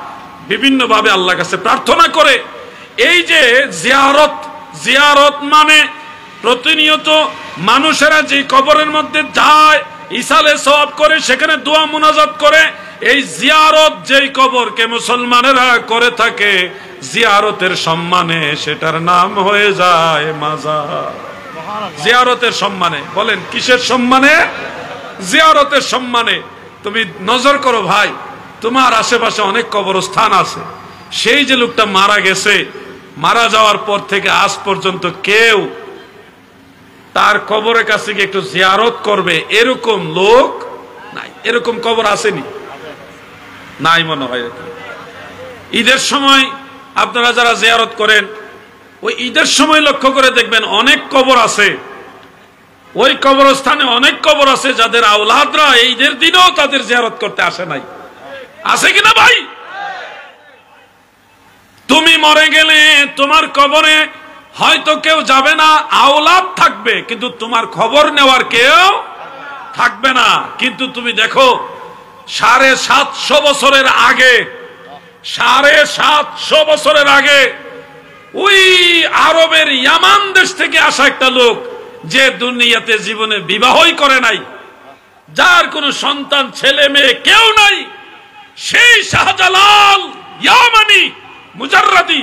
বিভিন্ন ভাবে আল্লাহর কাছে প্রার্থনা করে। এই যে জিয়ারত মানে প্রতিনিয়ত মানুষেরা যে কবরের মধ্যে যায়, ইসালে সওয়াব করে, সেখানে দোয়া মুনাজাত করে, এই জিয়ারত যেই কবরকে মুসলমানেরা করে থাকে জিয়ারতের সম্মানে, সেটার নাম হয়ে যায় মাজার। জিয়ারতের সম্মানে, বলেন কিসের সম্মানে? জিয়ারতের সম্মানে। তুমি নজর করো ভাই, তোমার আশেপাশে অনেক কবরস্থান আছে, সেই যে লোকটা মারা গেছে, মারা যাওয়ার পর থেকে আজ পর্যন্ত কেউ তার কবরের কাছে গিয়ে একটু জিয়ারত করবে এরকম লোক নাই। এরকম কবর আসেনি, নাই মনে হয়। ঈদের সময় আপনারা যারা জিয়ারত করেন, ওই ঈদের সময় লক্ষ্য করে দেখবেন অনেক কবর আছে, ওই কবরস্থানে অনেক কবর আছে যাদের আওলাদরা ঈদের দিনও তাদের জিয়ারত করতে আসে নাই। আছে কিনা ভাই? তুমি মরে গেলে তোমার কবরে হয়তো কেউ যাবে না, আওলাদ থাকবে, কিন্তু তোমার খবর নেওয়ার কেউ থাকবে না। কিন্তু তুমি দেখো 750 বছরের আগে, 750 বছরের আগে ওই আরবের ইয়ামান দেশ থেকে আসা একটা লোক, যে দুনিয়াতে জীবনে বিবাহই করে নাই, যার কোনো সন্তান ছেলে মেয়ে কেউ নাই, সেই শাহজালাল ইয়ামানি মুজাররাদি,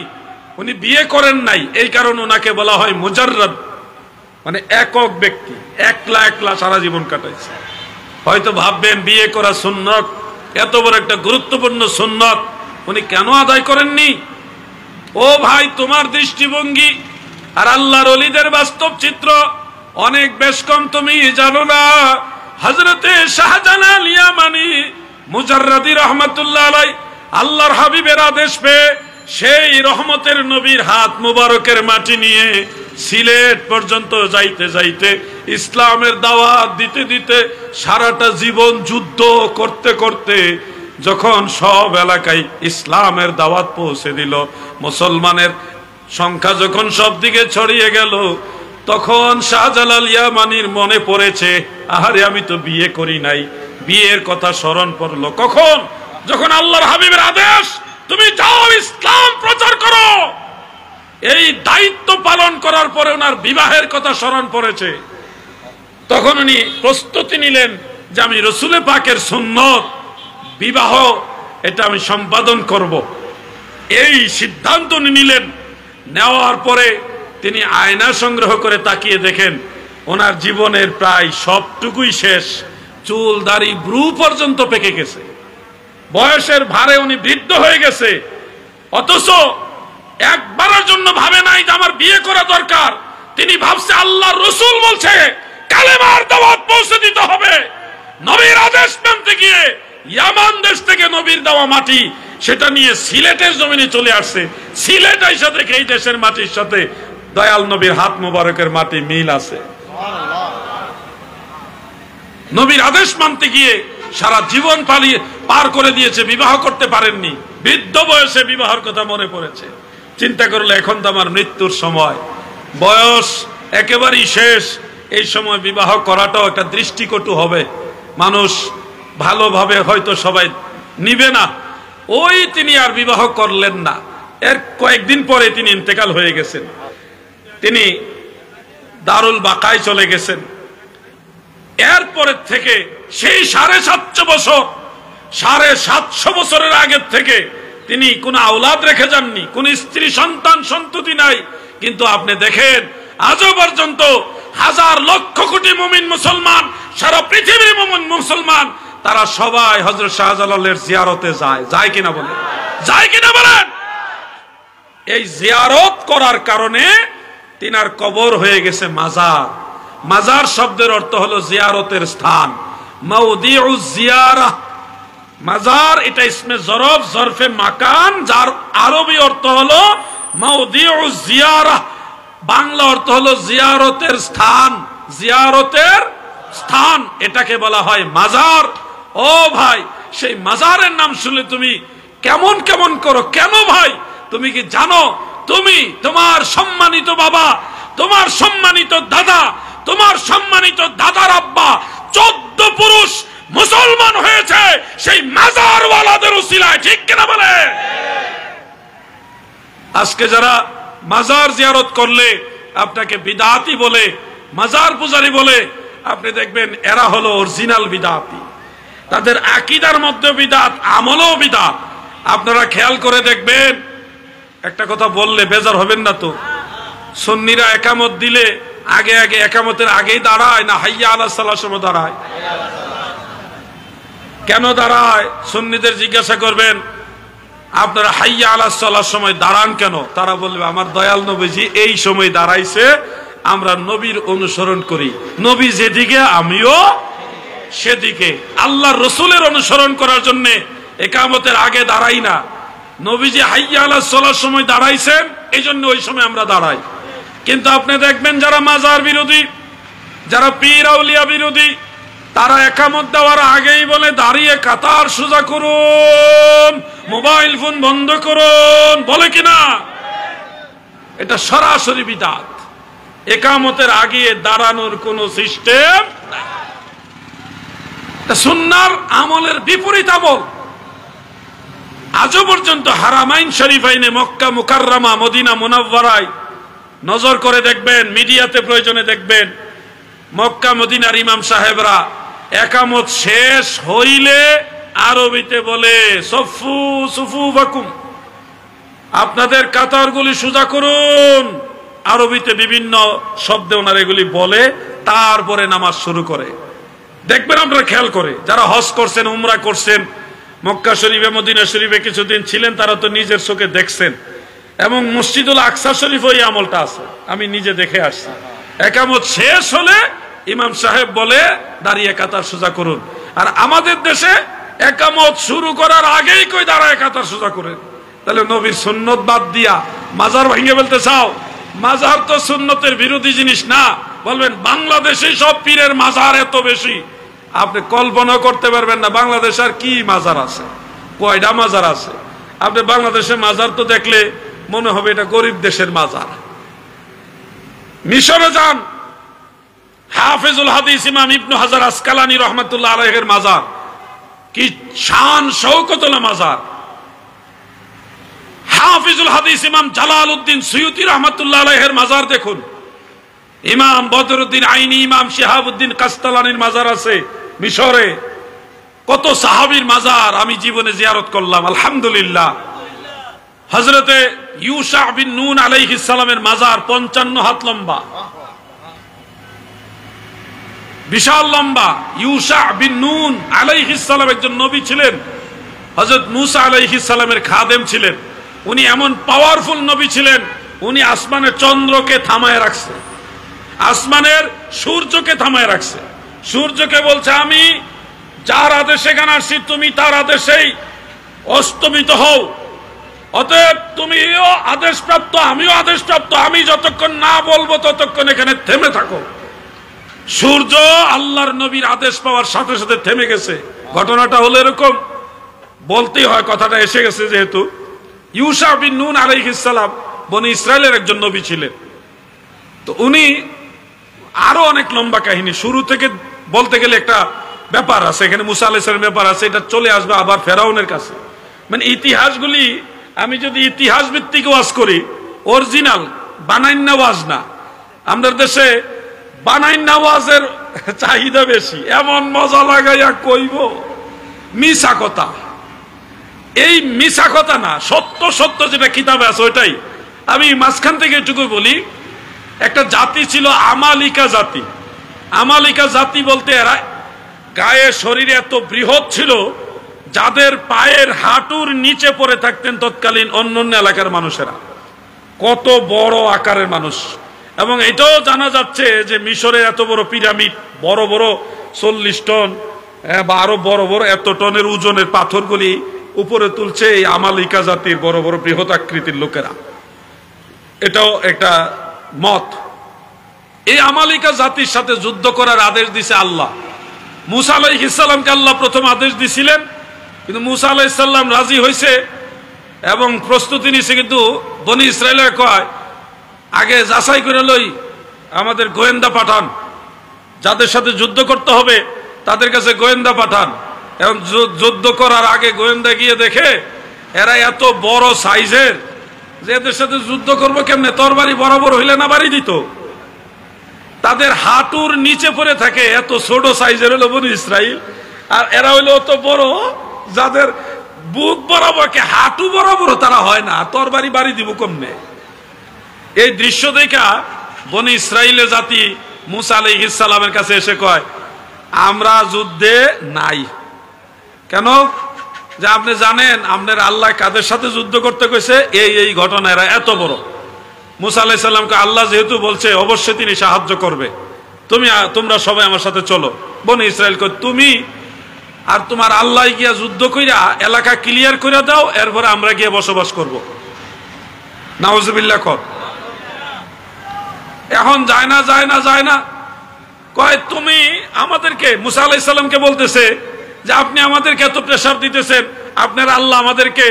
উনি বিয়ে করেন নাই, এই কারণে ওনাকে বলা হয় মুজাররাদ, মানে একক ব্যক্তি, একলা একলা সারা জীবন কাটাইছে। হয়তো ভাববেন বিয়ে করা সুন্নত, এত বড় একটা গুরুত্বপূর্ণ সুন্নত উনি কেন আদায় করেননি? ও ভাই, তোমার দৃষ্টিভঙ্গি আর আল্লাহর ওলিদের বাস্তব চিত্র অনেক বেশ কম, তুমি জানো না। হযরতে শাহজালাল ইয়ামানি মুজাররাদি রহমাতুল্লাহ আলাইহি আল্লাহর হাবিবের আদেশ পেয়ে সেই রহমতের নবীর হাত মুবারকের মাটি নিয়ে সিলেট পর্যন্ত যাইতে যাইতে, ইসলামের দাওয়াত দিতে দিতে, সারাটা জীবন যুদ্ধ করতে করতে যখন সব এলাকায় ইসলামের দাওয়াত পৌঁছে দিল, মুসলমানের সংখ্যা যখন সব দিকে ছড়িয়ে গেল, তখন শাহজালাল ইয়ামানির মনে পড়েছে, আহারে আমি তো বিয়ে করি নাই। বিয়ের কথা স্মরণ পড়লো কখন? যখন আল্লাহর হাবিবের আদেশ, তুমি যাও ইসলাম প্রচার করো। এই দায়িত্ব পালন করার পরে ওনার বিবাহের কথা স্মরণ পড়েছে। তখন উনি প্রস্তুতি নিলেন যে আমি রসুলে পাকের সুন্নত বিবাহ, এটা আমি সম্পাদন করব। এই সিদ্ধান্ত উনি নিলেন। নেওয়ার পরে তিনি আয়না সংগ্রহ করে তাকিয়ে দেখেন ওনার জীবনের প্রায় সবটুকুই শেষ, চুল দাড়ি ব্রু পর্যন্ত পেকে গেছে, বয়সের ভারে উনি বৃদ্ধ হয়ে গেছে। অথচ একবারের জন্য ভাবে নাই যে আমার বিয়ে করা দরকার। তিনি ভাবছে আল্লাহর রাসূল বলছে কালেমার দাওয়াত পৌঁছে দিতে হবে। নবীর আদেশ মানতে গিয়ে ইয়ামান দেশ থেকে নবীর দেওয়া মাটি, সেটা নিয়ে সিলেটের জমিনে চলে আসছে। সিলেট আইসা দেখে এই দেশের মাটির সাথে দয়াল নবীর হাত মোবারকের মাটি মিল আছে। নবীর আদেশ মানতে গিয়ে সারা জীবন পার করে দিয়েছে, বিবাহ করতে পারেননি। বৃদ্ধ বয়সে বিবাহের কথা মনে পড়েছে। চিন্তা করলে এখন তো আমার মৃত্যুর সময়, বয়স একেবারেই শেষ, এই সময় বিবাহ করাটাও একটা দৃষ্টিকটু হবে, মানুষ ভালোভাবে হয়তো সবাই নিবে না। ওই তিনি আর বিবাহ করলেন না। এর কয়েকদিন পরে তিনি ইন্তেকাল হয়ে গেছেন। তিনি দারুল বাকায় চলে গেছেন। এরপরের থেকে সেই 750 বছর, 750 বছরের আগের থেকে তিনি কোন আওলাদ রেখে যাননি, কোন স্ত্রী সন্তান সন্ততি নাই। কিন্তু আপনি দেখেন আজও পর্যন্ত হাজার লক্ষ কোটি মুমিন মুসলমান, সারা পৃথিবীর মুমিন মুসলমান, তারা সবাই হযরত শাহজালালের জিয়ারতে যায়। যায় কিনা বলেন? যায় কিনা বলেন? এই জিয়ারত করার কারণে তিনার কবর হয়ে গেছে মাজার। মাজার শব্দের অর্থ হলো জিয়ারতের স্থান, মাউদিউজ জিয়ারাহ। মাজার এটা ইসমে জরফ, জরফে মাকান, যার আরবি অর্থ হলো মাউদিউজ জিয়ারাহ, বাংলা অর্থ হলো জিয়ারতের স্থান। জিয়ারতের স্থান, এটাকে বলা হয় মাজার। ও ভাই, সেই মাজারের নাম শুনলে তুমি কেমন কেমন করো কেন ভাই? তুমি কি জানো তুমি তোমার সম্মানিত বাবা, তোমার সম্মানিত দাদা, তোমার সম্মানিত দাদার আব্বা 14 পুরুষ মুসলমান হয়েছে সেই মাজারওয়ালাদের উসিলায়, ঠিক কিনা বলে? আজকে যারা মাজার জিয়ারত করলে আপনাকে বিদআতি বলে, মাজার পূজারী বলে, আপনি দেখবেন এরা হলো অরিজিনাল বিদআতি। তাদের আকীদার মধ্যে বিদআত, আমলও বিদআত। আপনারা খেয়াল করে দেখবেন, একটা কথা বললে বেজার হবেন না তো, সুন্নিরা একামত দিলে আগে আগে একামতের আগেই দাঁড়ায় না হাইয়া আলাস সালাহর সময় দাঁড়ায়? কেন দাঁড়ায়? সুন্নিদের জিজ্ঞাসা করবেন আপনারা হাইয়া আলাস সালাহর সময় দাঁড়ান কেন? তারা বলবে আমার দয়াল নবীজি এই সময় দাঁড়াইছে, আমরা নবীর অনুসরণ করি, নবী যেদিকে আমিও সেদিকে। আল্লাহর রসুলের অনুসরণ করার জন্য একামতের আগে দাঁড়াই না, নবীজি হাইয়া আলাস সালাহর সময় দাঁড়াইছেন এই জন্য ওই সময় আমরা দাঁড়াই। কিন্তু আপনি দেখবেন যারা মাজার বিরোধী, যারা পীর আউলিয়া বিরোধী, তারা একামত দেওয়ার আগেই বলে দাঁড়িয়ে কাতার সোজা করুন, মোবাইল ফোন বন্ধ করুন, বলে কিনা? এটা সরাসরি বিদআত। একামতের আগে দাঁড়ানোর কোন সিস্টেম নাই। সুন্নাহর আমলের বিপরীত আমল। আজও পর্যন্ত হারামাইন শরীফাইনে, মক্কা মুকাররমা, মদিনা মুনাওয়ারায় নজর করে দেখবেন, মিডিয়াতে প্রয়োজনে দেখবেন, মক্কা মদিনার ইমাম সাহেবরা একামত শেষ হইলে আরবিতে বলে সফু সুফুফাকুম, আপনাদের কাতারগুলি সোজা করুন। আরবিতে বিভিন্ন শব্দে ওনারা এগুলি বলে, তারপরে নামাজ শুরু করে। দেখবেন আপনারা খেয়াল করে, যারা হজ করছেন, উমরা করছেন, মক্কা শরীফে মদিনা শরীফে কিছুদিন ছিলেন, তারা তো নিজের চোখে দেখছেন। এবং মসজিদুল আকসা শরীফ ওই আমলটা আছে, আমি নিজে দেখে আসছি। একামত শেষ হলে ইমাম সাহেব বলে দাঁড়িয়ে কাতার সোজা করুন। আর আমাদের দেশে একামত শুরু করার আগেই কই দাঁড়ায় কাতার সোজা করেন। তাহলে নবীর সুন্নত বাদ দিয়া মাজার ভেঙে ফেলতে চাও? মাজার তো সুন্নতের বিরোধী জিনিস না। বলবেন বাংলাদেশে সব পীরের মাজার এত বেশি, আপনি কল্পনা করতে পারবেন না বাংলাদেশ আর কি মাজার আছে, কয়টা মাজার আছে। আপনি বাংলাদেশের মাজার তো দেখলে মনে হবে এটা গরিব দেশের মাজার। মিশরে যান, হাফেজুল হাদিস ইমাম ইবনে হাজার আসকালানী রহমাতুল্লাহ আলাইহির মাজার, কি শান শৌকতওয়ালা মাজার। হাফিজুল হাদিস ইমাম জালালউদ্দিন সুয়ুতী রহমাতুল্লাহ আলাইহির মাজার দেখুন। ইমাম বদরুদ্দিন আইনি, ইমাম শিহাবুদ্দিন কাস্তালানির মাজার আছে মিশরে। কত সাহাবীর মাজার আমি জীবনে জিয়ারত করলাম, আলহামদুলিল্লাহ। হযরতে ইউশা বিন নুন আলাইহিস সালামের মাজার 55 হাত লম্বা, বিশাল লম্বা। ইউশা বিন নুন আলাইহিস সালাম একজন নবী ছিলেন, হযরত মুসা আলাইহিস সালামের খাদেম ছিলেন। উনি এমন পাওয়ারফুল নবী ছিলেন, উনি আসমানের চন্দ্রকে থামায় রাখছে, আসমানের সূর্যকে থামায় রাখছে। সূর্যকে বলছে আমি যার আদেশে গান আসছি তুমি তার আদেশেই অস্তমিত হও, অতএব তুমিও আদেশপ্রাপ্ত, আমিও আদেশপ্রাপ্ত, আমি যতক্ষণ না বলবো ততক্ষণ এখানে থেমে থাকো। সূর্য আল্লাহর নবীর আদেশ পাওয়ার সাথে সাথে থেমে গেছে। ঘটনাটা হলো এরকম, বলতেই হয়, কথাটা এসে গেছে যেহেতু। ইউশা বিন নুন আলাইহিস সালাম বনি ইসরায়েলের একজন নবী ছিলেন। তো উনি আরো অনেক লম্বা কাহিনী, শুরু থেকে বলতে গেলে একটা ব্যাপার আছে, এখানে মুসা আলাইহিস সালামের ব্যাপার আছে, এটা চলে আসবে আবার ফেরাউনের কাছে। মানে ইতিহাসগুলি আমি যদি ইতিহাস ভিত্তিক ওয়াজ করি, অরিজিনাল বানাইন্না ওয়াজ না। আমাদের দেশে বানাইন্না ওয়াজের চাহিদা বেশি, এমন মজা লাগাইয়া কইব মিছা কথা। এই মিছা কথা না, সত্য সত্য যেটা কিতাবে আছে ওইটাই। আমি মাঝখান থেকে এটুকু বলি, একটা জাতি ছিল আমালিকা জাতি। আমালিকা জাতি বলতে এরা গায়ে শরীরে এত বৃহৎ ছিল, যাদের পায়ের হাঁটুর নিচে পড়ে থাকতেন তৎকালীন অন্যান্য এলাকার মানুষেরা। কত বড় আকারের মানুষ। এবং এটাও জানা যাচ্ছে যে মিশরের এত বড় পিরামিড, বড় বড় 40 টন বা আরো বড় বড় এত টনের ওজনের পাথরগুলি উপরে তুলছে এই আমালিকা জাতির বড় বড় বৃহৎ আকৃতির লোকেরা। এটাও একটা মত। এই আমালিকা জাতির সাথে যুদ্ধ করার আদেশ দিছে আল্লাহ। মুসা আলাইহিস সালামকে আল্লাহ প্রথম আদেশ দিছিলেন, কিন্তু মুসা আলাইহিস সালাম রাজি হয়েছে এবং প্রস্তুতি নিছে। কিন্তু বনি ইসরায়েলের কয় আগে যাচাই করে লই, আমাদের গোয়েন্দা পাঠান, যাদের সাথে যুদ্ধ করতে হবে তাদের কাছে গোয়েন্দা পাঠান। এবং যুদ্ধ করার আগে গোয়েন্দা গিয়ে দেখে এরা এত বড় সাইজের যে এদের সাথে যুদ্ধ করবো কেমনে, তরবারি বরাবর হইলে না বাড়ি দিত। তাদের হাঁটুর নিচে পড়ে থাকে, এত ছোট সাইজের হলো বনি ইসরাইল। আর এরা হইলো অত বড় যাদের বুক বরাবর হাঁটু বরাবর তারা হয় না, তরবারি বাড়ি দিব কমনে। এই দৃশ্য দেখা বনি ইসরাইলের জাতি মুসা আলাইহিস সালামের কাছে এসে কয় আমরা যুদ্ধে নাই। কেন? যে আপনি জানেন আপনার আল্লাহ কাদের সাথে যুদ্ধ করতে কইছে, এই ঘটনা, এরা এত বড়। মুসা আলাইহিস সালামকে আল্লাহ যেহেতু বলছে অবশ্যই তিনি সাহায্য করবে, তোমরা সবাই আমার সাথে চলো। বনি ইসরাইল কয় তুমি আর তোমার আল্লাহ গিয়া যুদ্ধ কইরা এলাকা ক্লিয়ার করে দাও, এরপরে আমরা গিয়ে বসবাস করব। নাউজুবিল্লাহ কর। এখন যায় না কয় তুমি আমাদেরকে, মুসা আলাইহিস সালামকে বলতেছে যে আপনি আমাদেরকে এত প্রেসার দিতেছেন, আপনার আল্লাহ আমাদেরকে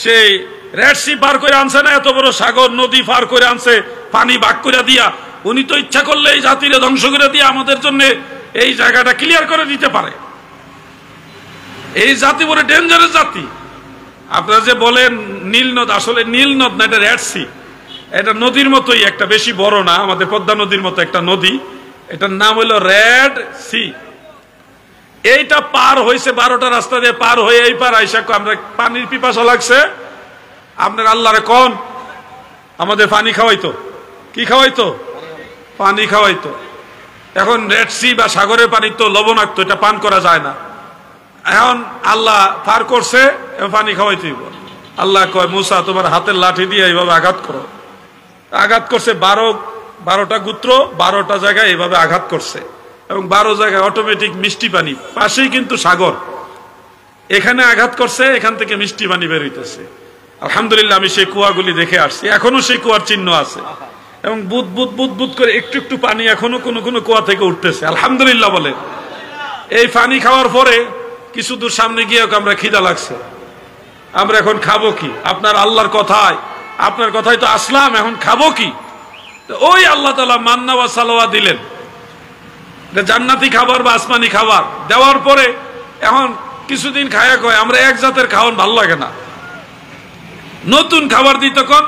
সেই রেড সি পার করে আনছে না, এত বড় সাগর নদী পার করে আনছে পানি ভাগ করে দিয়া, উনি তো ইচ্ছা করলে এই জাতিরে ধ্বংস করে দিয়ে আমাদের জন্য এই জায়গাটা ক্লিয়ার করে দিতে পারে। এই জাতি বড় ডেঞ্জারাস জাতি। আপনারা যে বলেন নীল নদ, আসলে নীল নদ না, এটা রেড সি। এটা নদীর মতোই, একটা বেশি বড় না, আমাদের পদ্মা নদীর মতো একটা নদী, এটার নাম হলো রেড সি। এইটা পার হয়েছে 12টা রাস্তা দিয়ে পার হয়ে এই পার আইসা আমরা পানির পিপাসা লাগছে, আপনার আল্লাহরে কোন আমাদের পানি খাওয়াইতো। কি খাওয়াইতো? পানি খাওয়াইতো। এখন রেড সি বা সাগরের পানি তো লবণাক্ত, এটা পান করা যায় না। এখন আল্লাহ পার করছে, পানি খাওয়াইতেই। আল্লাহ কয় মুসা তোমার হাতের লাঠি দিয়ে এইভাবে আঘাত করো। আঘাত করছে 12টা গোত্র 12টা জায়গায় এইভাবে আঘাত করছে, এবং 12 জায়গায় অটোমেটিক মিষ্টি পানি, পাশেই কিন্তু সাগর, এখানে আঘাত করছে, এখান থেকে মিষ্টি পানি বের হইতেছে। আলহামদুলিল্লাহ আমি সেই কুয়াগুলি দেখে আসছি, এখনো সেই কুয়ার চিহ্ন আছে, এবং বুদ বুদ বুদ বুদ করে একটু পানি এখনো কোনো কুয়া থেকে উঠতেছে। আলহামদুলিল্লাহ বলে। এই পানি খাওয়ার পরে কিছু দূর সামনে গিয়ে আমরা খিদা লাগছে, আমরা এখন খাবো কি? আপনার আল্লাহর কথায়, আপনার কথাই তো আসলাম, এখন খাবো কি? ওই আল্লাহ তাআলা মান্না ওয়া সালওয়া দিলেন, জান্নাতি খাবার বা আসমানি খাবার দেওয়ার পরে এখন কিছুদিন খায়া কয় আমরা এক জাতের খাওয়ান ভালো লাগে না, নতুন খাবার দিই তখন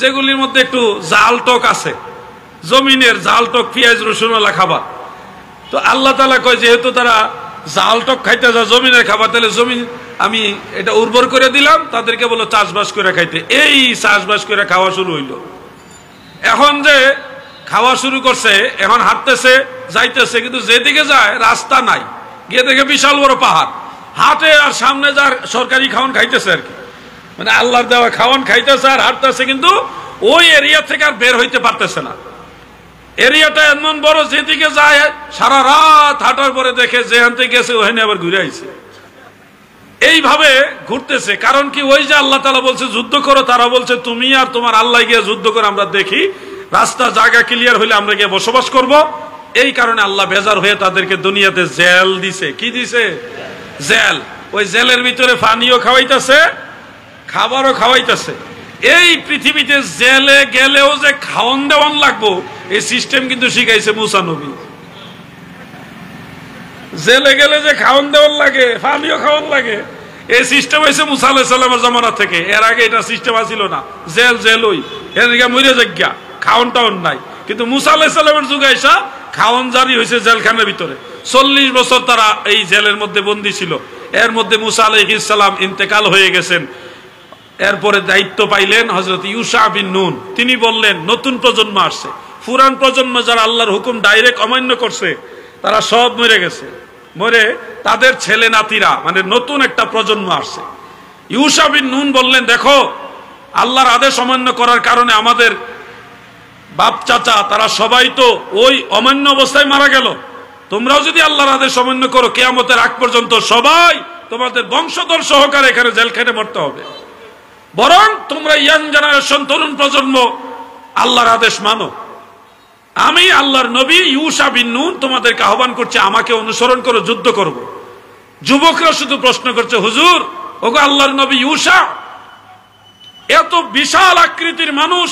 যেগুলির মধ্যে একটু জাল টক আছে, জমিনের জাল টক পেঁয়াজ রসুনওয়ালা খাবার। তো আল্লাহ তাআলা কয় যেহেতু তারা জাল টক খাইতে যায় জমিনের খাবার, তাহলে জমিন আমি এটা উর্বর করে দিলাম, তাদেরকে বলো চাষবাস করে খাইতে। এই চাষবাস করে খাওয়া শুরু হইল। এখন যে খাওয়া শুরু করছে, এখন হাঁটতেছে যাইতেছে, কিন্তু যেদিকে যায় রাস্তা নাই, গিয়ে দেখে বিশাল বড় পাহাড়, হাটে আর সামনে যার সরকারি খাওয়ান খাইতেছে আর কি, মানে আল্লাহর দেওয়া খাওয়ান খাইতেছে আর হাঁটতেছে, কিন্তু ওই এরিয়া থেকে আর বের হইতে পারতেছে না। এরিয়াটা এমন বড়, যেদিকে যায় সারা রাত হাঁটার পরে দেখে যেখান থেকে গেছে ওখানে আবার ঘুরে আইছে। এইভাবে ঘুরতেছে, কারণ কি ওই যে আল্লাহ তাআলা বলছে যুদ্ধ করো, তারা বলছে তুমি আর তোমার আল্লাহ গিয়ে যুদ্ধ করে আমরা দেখি, রাস্তা জায়গা ক্লিয়ার হইলে আমরা গিয়ে বসবাস করব। এই কারণে আল্লাহ বেজার হয়ে তাদেরকে দুনিয়াতে জেল দিছে। কি দিছে? জেল। ওই জেলের ভিতরে পানিও খাওয়াইতেছে, খাবারও খাওয়াইতেছে। এই পৃথিবীতে জেলে গেলেও যে খাওয়ান দেওয়ান লাগবো, এই সিস্টেম কিন্তু শিখাইছে মুসা নবী। জেলে গেলে যে খাওয়ান দেওয়ান লাগে, পানিও খাওয়ান লাগে, এই সিস্টেম হয়েছে মুসা আলাইহিস সালামের জামানা থেকে। এর আগে এটা সিস্টেম আসিল না, জেলই এর মরে যাজ্ঞা, খাওয়ান টাউন নাই। কিন্তু মুসা আলাইহিস সালামের যুগে এসা খাওয়ান জারি হয়েছে জেলখানার ভিতরে। 40 বছর তারা এই জেলের মধ্যে বন্দী ছিল। এর মধ্যে মুসা আলাইহিস সালাম ইন্তেকাল হয়ে গেছেন। এরপরে দায়িত্ব পাইলেন হযরত ইউশা বিন নুন। তিনি বললেন নতুন প্রজন্ম আসছে, পুরান প্রজন্ম যারা আল্লাহর হুকুম ডাইরেক্ট অমান্য করছে তারা সব মরে গেছে, মরে তাদের ছেলে নাতিরা, মানে নতুন একটা প্রজন্ম আসছে। ইউশা বিন নুন বললেন দেখো, আল্লাহর আদেশ অমান্য করার কারণে আমাদের বাপ চাচা তারা সবাই তো ওই অমান্য অবস্থায় মারা গেল। তোমরাও যদি আল্লাহর আদেশ অমান্য করো, কিয়ামতের আগ পর্যন্ত সবাই তোমাদের বংশধর সহকারে এখানে জেল খেটে মরতে হবে। বরং তোমরা ইয়াং জেনারেশন, তরুণ প্রজন্ম আল্লাহর আদেশ মানো। আমি আল্লাহর নবী ইউশা বিন নুন তোমাদেরকে আহ্বান করছি, আমাকে অনুসরণ করো, যুদ্ধ করব। যুবকরা শুধু প্রশ্ন করছে, হুজুর ওগো আল্লাহর নবী ইউশা এত বিশাল আকৃতির মানুষ,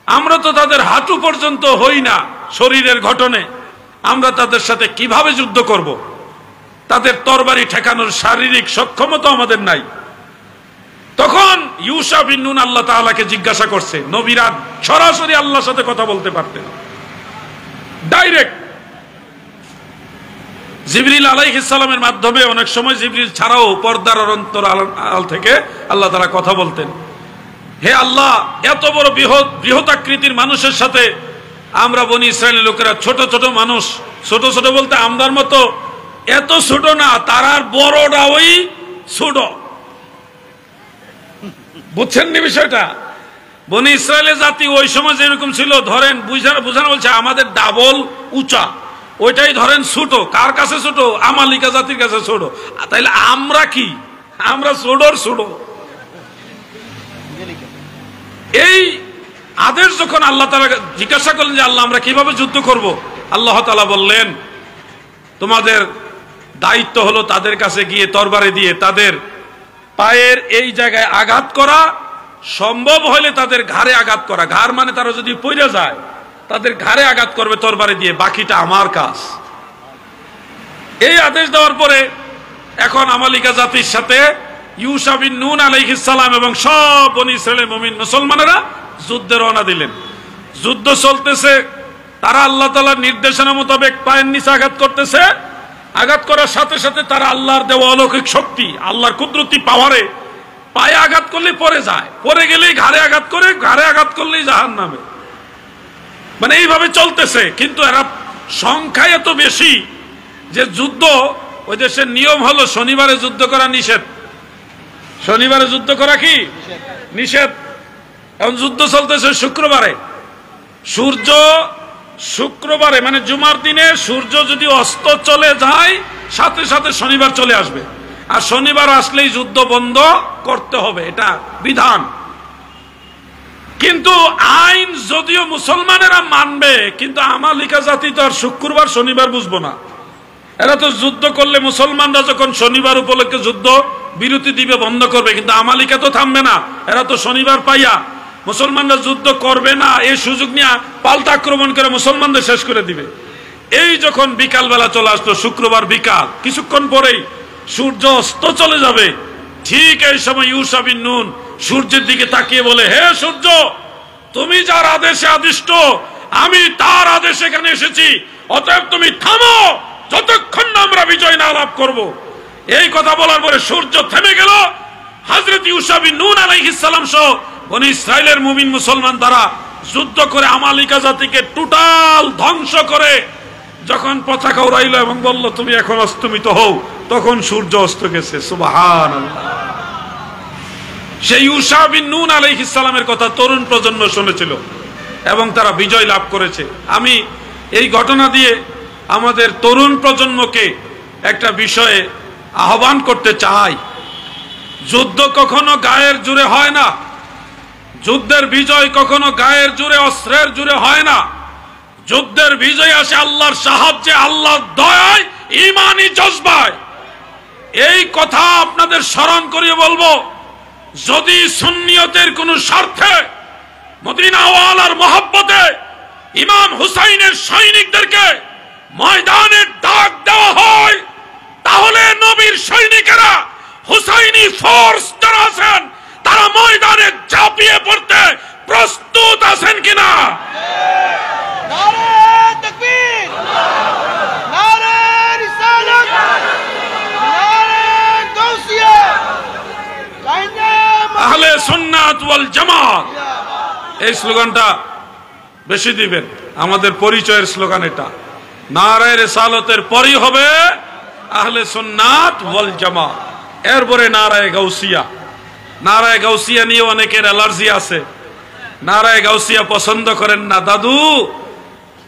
আমরা তো তাদের হাঁটু পর্যন্ত হই না শরীরের গঠনে, আমরা তাদের সাথে কিভাবে যুদ্ধ করব? তাদের তরবারি ঠেকানোর শারীরিক সক্ষমতা আমাদের নাই। তখন ইউশা বিন নুন আল্লাহ তাআলাকে জিজ্ঞাসা করছে, নবীরা সরাসরি আল্লাহর সাথে কথা বলতে পারতেন ডাইরেক্ট, জিবরিল আলাইহিস সালামের মাধ্যমে, অনেক সময় জিবরিল ছাড়াও পর্দার অন্তরাল থেকে আল্লাহ তাআলা কথা বলতেন। হে আল্লাহ, এত বড় বৃহৎ মানুষের সাথে আমরা বনি ইসরায়েলের লোকেরা ছোট ছোট মানুষ, ছোট ছোট বলতে আমরার মতো এত ছোট না, তারার বড়টা ওই ছোট, বুঝছেন নি বিষয়টা? বনি ইসরায়েলের জাতি ওই সময় যেরকম ছিল, ধরেন বুঝানো বলছে আমাদের ডাবল উঁচা, ওইটাই ধরেন ছোট। কার কাছে ছোট? আমালিকা জাতির কাছে ছোট। তাইলে আমরা কি? আমরা ছোটর ছোট। এই আদেশ যখন আল্লাহ তাআলা জিজ্ঞাসা করলেন যে আল্লাহ আমরা কিভাবে যুদ্ধ করব, আল্লাহ তাআলা বললেন তোমাদের দায়িত্ব হলো তাদের কাছে গিয়ে তরবারি দিয়ে তাদের পায়ের এই জায়গায় আঘাত করা, সম্ভব হলে তাদের ঘাড়ে আঘাত করা। ঘাড় মানে তারা যদি পড়ে যায় তাদের ঘাড়ে আঘাত করবে তরবারি দিয়ে, বাকিটা আমার কাজ। এই আদেশ দেওয়ার পরে এখন আমালিকা জাতির সাথে ইউশা বিন নুন আলাইহিস সালাম এবং সব বনি ইসরায়েলের মুমিন মুসলমানেরা যুদ্ধে রওনা দিলেন। যুদ্ধ চলতেছে, তারা আল্লাহ তাআলার নির্দেশনা মোতাবেক পায়ের নিচে আঘাত করতেছে। আঘাত করার সাথে সাথে তারা আল্লাহর দেওয়া অলৌকিক শক্তি, আল্লাহর কুদরতি পাওয়ারে পায়ে আঘাত করলে পড়ে যায়, পড়ে গেলেই ঘাড়ে আঘাত করে, ঘাড়ে আঘাত করলেই জাহান্নামে। মানে এইভাবে চলতেছে। কিন্তু এরা সংখ্যায় এত বেশি যে যুদ্ধ, ওই দেশের নিয়ম হলো শনিবারে যুদ্ধ করা নিষেধ। শনিবারে যুদ্ধ করা কি নিষেধ। এখন যুদ্ধ চলতেছে শুক্রবারে। সূর্য শুক্রবারে মানে জুমার দিনে সূর্য যদি অস্ত চলে যায় সাথে সাথে শনিবার চলে আসবে, আর শনিবার আসলেই যুদ্ধ বন্ধ করতে হবে, এটা বিধান। কিন্তু আইন যদিও মুসলমানেরা মানবে, কিন্তু আমালিকা জাতি তো আর শুক্রবার শনিবার বুঝবো না। এরা তো যুদ্ধ করলে মুসলমানরা যখন শনিবার উপলক্ষে যুদ্ধ বিরতি দিবে, বন্ধ করবে, কিন্তু আমালিকা তো থামবে না। এরা তো শনিবার পাইয়া মুসলমানরা যুদ্ধ করবে না এই সুযোগ নিয়ে পাল্টা আক্রমণ করে মুসলমানদের শেষ করে দিবে। এই যখন বিকাল বেলা চলে আসতো, শুক্রবার বিকাল, কিছুক্ষণ পরেই সূর্য অস্ত চলে যাবে। ঠিক এই সময় ইউশা বিন নুন সূর্যের দিকে তাকিয়ে বলে, হে সূর্য, তুমি যার আদেশে আদিষ্ট, আমি তার আদেশে এখানে এসেছি, অতএব তুমি থামো যতক্ষণ না আমরা বিজয় না লাভ করব। এই কথা বলার পরে সূর্য থেমে গেল। হযরত ইউশা বিন নুন আলাইহিস সালাম সহ বনি ইসরাইলের মুমিন মুসলমান তারা যুদ্ধ করে আমালিকা জাতিকে টোটাল ধ্বংস করে যখন পতাকা উড়াইল এবং বলল তুমি এখন অস্তমিত হও, তখন সূর্য অস্ত গেছে। সুবহানাল্লাহ। সেই ইউশা বিন নুন আলাইহিস সালামের কথা তরুণ প্রজন্ম শুনেছিল এবং তারা বিজয় লাভ করেছে। আমি এই ঘটনা দিয়ে আমাদের তরুণ প্রজন্মকে একটা বিষয়ে আহ্বান করতে চাই। যুদ্ধ কখনো গায়ের জোরে হয় না, যুদ্ধের বিজয় কখনো গায়ের জোরে অস্ত্রের জোরে হয় না। যুদ্ধের বিজয় আসে আল্লাহর সাহায্যে, আল্লাহর দয়ায়, ঈমানি জজবায়। এই কথা আপনাদের স্মরণ করিয়ে বলবো, যদি সুন্নিয়তের কোন স্বার্থে মদিনা ওয়ালার মহব্বতে ইমাম হুসাইনের সৈনিকদেরকে ময়দানের ডাক দেওয়া হয়, তাহলে নবীর সৈনিকেরা, হুসাইনি ফোর্স যারা আছেন, তারা ময়দানে ঝাঁপিয়ে পড়তে প্রস্তুত আছেন কিনা? নারে তাকবীর, নারে রিসালাত, নারে গাউসিয়া, আহলে সুন্নাত ওয়াল জামাত। এই স্লোগানটা বেশি দিবেন, আমাদের পরিচয়ের স্লোগান এটা। নারে রিসালাতের পরই হবে আহলে সুন্নাত ওয়াল জামাত, এরপরে নারায়ে গাউসিয়া। নারায়ে গাউসিয়া নিয়ে অনেকের অ্যালার্জি আছে, নারায়ে গাউসিয়া পছন্দ করেন না। দাদু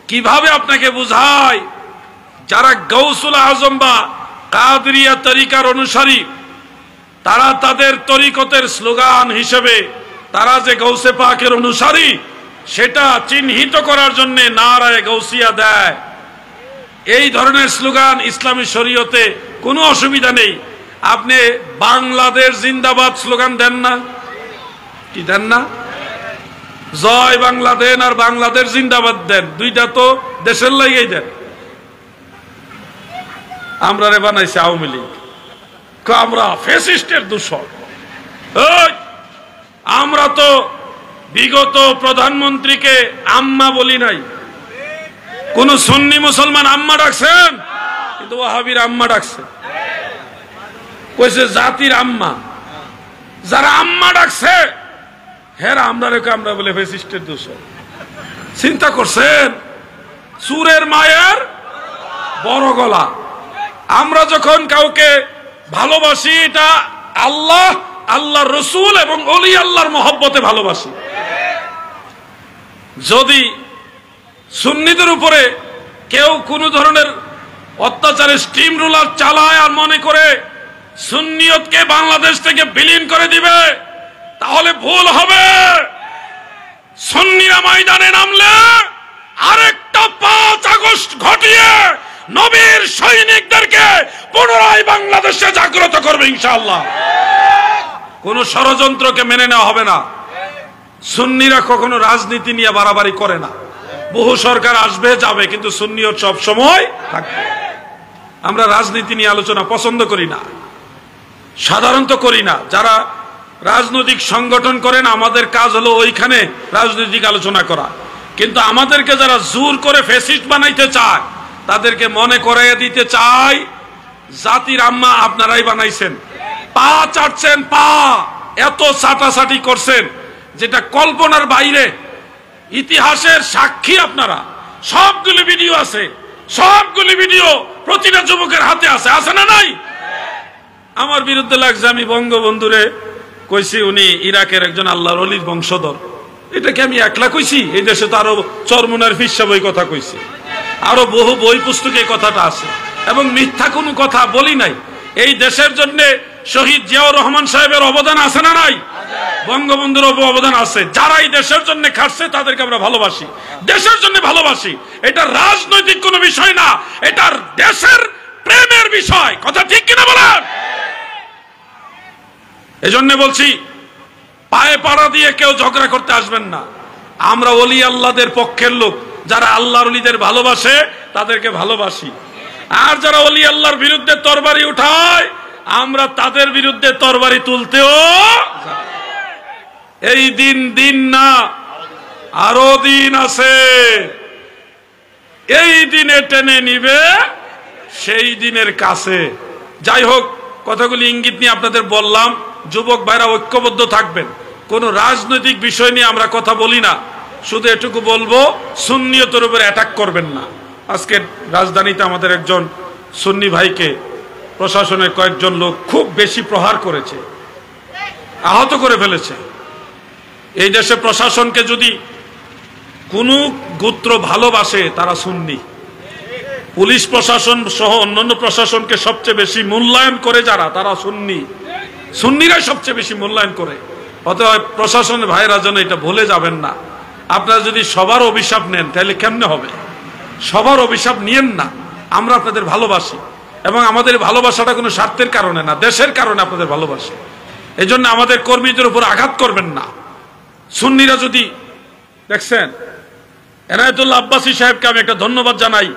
কিভাবে আপনাকে বুঝাই, যারা গাউসুল আজম বা কাদরিয়া তরিকার অনুসারী, তারা তাদের তরিকতের স্লোগান হিসেবে তারা যে গাউসে পাকের অনুসারী সেটা চিহ্নিত করার জন্য নারায়ে গাউসিয়া দেয়। এই ধরনের স্লোগান ইসলামী শরীয়তে কোনো অসুবিধা নেই। আপনি বাংলাদেশ জিন্দাবাদ স্লোগান দেন না, কি দেন না? জয় বাংলা দেন আর বাংলাদেশ জিন্দাবাদ দেন, দুইটা তো দেশের লাইগাই দেন। আমরা রে বানাইছে আওয়ামী লীগ, আমরা ফ্যাসিস্টের দূষণ। আমরা তো বিগত প্রধানমন্ত্রীকে আম্মা বলি নাই। কোন সুন্নি মুসলমান আম্মা ডাকছেন? কিন্তু ওয়াহাবির আম্মা ডাকছে, কইছে জাতির আম্মা। যারা আম্মা ডাকছে হেরা আমরা বলে ফেসিস্টের দোষর। চিন্তা করছেন? সুরের মায়ের বড় গলা। আমরা যখন কাউকে ভালোবাসি এটা আল্লাহ, আল্লাহর রসুল এবং ওলি আল্লাহর মহব্বতে ভালোবাসি। যদি সুন্নিদের উপরে কেউ কোনো ধরনের অত্যাচারের স্টিম রুলার চালায় আর মনে করে সুন্নিয়তকে বাংলাদেশ থেকে বিলীন করে দিবে, তাহলে ভুল হবে। সুন্নিরা ময়দানে নামলে আরেকটা 5 আগস্ট ঘটিয়ে নবীর সৈনিকদেরকে পুনরায় বাংলাদেশে জাগ্রত করবে ইনশাআল্লাহ। কোন ষড়যন্ত্রকে মেনে নেওয়া হবে না। সুন্নিরা কখনো রাজনীতি নিয়ে বাড়াবাড়ি করে না। বহু সরকার আসবে যাবে, কিন্তু সুন্নিয়ত সব সময় থাকবে। আমরা রাজনীতি নিয়ে আলোচনা পছন্দ করি না, সাধারণত করি না। যারা রাজনৈতিক সংগঠন করেন আমাদের কাজ হলো ওইখানে রাজনৈতিক আলোচনা করা, কিন্তু আমাদেরকে যারা জোর করে ফ্যাসিস্ট বানাইতে চায় তাদেরকে মনে করাইয়া দিতে চাই জাতির আম্মা আপনারাই বানাইছেন। পা চাটছেন, পা এত চাটাচাটি করছেন যেটা কল্পনার বাইরে। ইতিহাসের সাক্ষী আপনারা। সবগুলি ভিডিও আছে, সবগুলি ভিডিও প্রতিটা যুবকের হাতে আছে, আছে না নাই? আমার বিরুদ্ধে লাগছে, আমি বঙ্গবন্ধুরে কইছি উনি ইরাকের একজন আল্লাহর ওলির বংশধর। এটাকে আমি একলা কইছি? এই দেশে তো আরো চরমুনার ফিসা বই কথা কইছি, আরো বহু বই পুস্তকে কথাটা আছে, এবং মিথ্যা কোনো কথা বলি নাই। এই দেশের জন্য শহীদ জিয়াউর রহমান সাহেবের অবদান আছে না নাই? বঙ্গবন্ধুর অবদান আছে। যারা এই দেশের জন্য খাটছে তাদেরকে আমরা ভালোবাসি, দেশের জন্য ভালোবাসি। এটা রাজনৈতিক কোনো বিষয় না, এটা দেশের প্রেমের বিষয়। কথা ঠিক কিনা বলেন? এজন্য বলছি, পায়ে পাড়া দিয়ে কেউ ঝগড়া করতে আসবেন না। আমরা ওলি আল্লাহদের পক্ষের লোক, যারা আল্লাহর ওলিদের ভালোবাসে তাদেরকে ভালোবাসি। আর যারা ওলি আল্লাহর বিরুদ্ধে তরবারি উঠায় আমরা তাদের বিরুদ্ধে তরবারি তুলতেও। এই দিন দিন না, আরো দিন আছে। এই দিনে টেনে নিবে সেই দিনের কাছে। যাই হোক, কথাগুলি ইঙ্গিত নিয়ে আপনাদের বললাম। যুবক ভাইরা ঐক্যবদ্ধ থাকবেন। কোন রাজনৈতিক বিষয় নিয়ে আমরা কথা বলি না, শুধু এটুকু বলবো সুন্নিয়তের উপর অ্যাটাক করবেন না। আজকে রাজধানীতে আমাদের একজন সুন্নি ভাইকে প্রশাসনের কয়েকজন লোক খুব বেশি প্রহার করেছে, আহত করে ফেলেছে। এই দেশে প্রশাসনকে যদি কোনো গোত্র ভালোবাসে তারা সুন্নি। পুলিশ প্রশাসন সহ অন্যান্য প্রশাসনকে সবচেয়ে বেশি মূল্যায়ন করে যারা, তারা সুন্নি। সুন্নিরাই সবচেয়ে বেশি মূল্যায়ন করে। অতএব প্রশাসনের ভাইরা যেন এটা ভুলে যাবেন না। আপনারা যদি সবার অভিশাপ নেন তাহলে কেমনে হবে? সবার অভিশাপ নিয়েন না। আমরা আপনাদের ভালোবাসি, এবং আমাদের ভালোবাসাটা কোনো স্বার্থের কারণে না, দেশের কারণে আপনাদের ভালোবাসি। এই জন্য আমাদের কর্মীদের উপর আঘাত করবেন না। সুন্নিরা যদি দেখছেন, এনায়েতুল্লাহ আব্বাসী সাহেবকে আমি একটা ধন্যবাদ জানাই।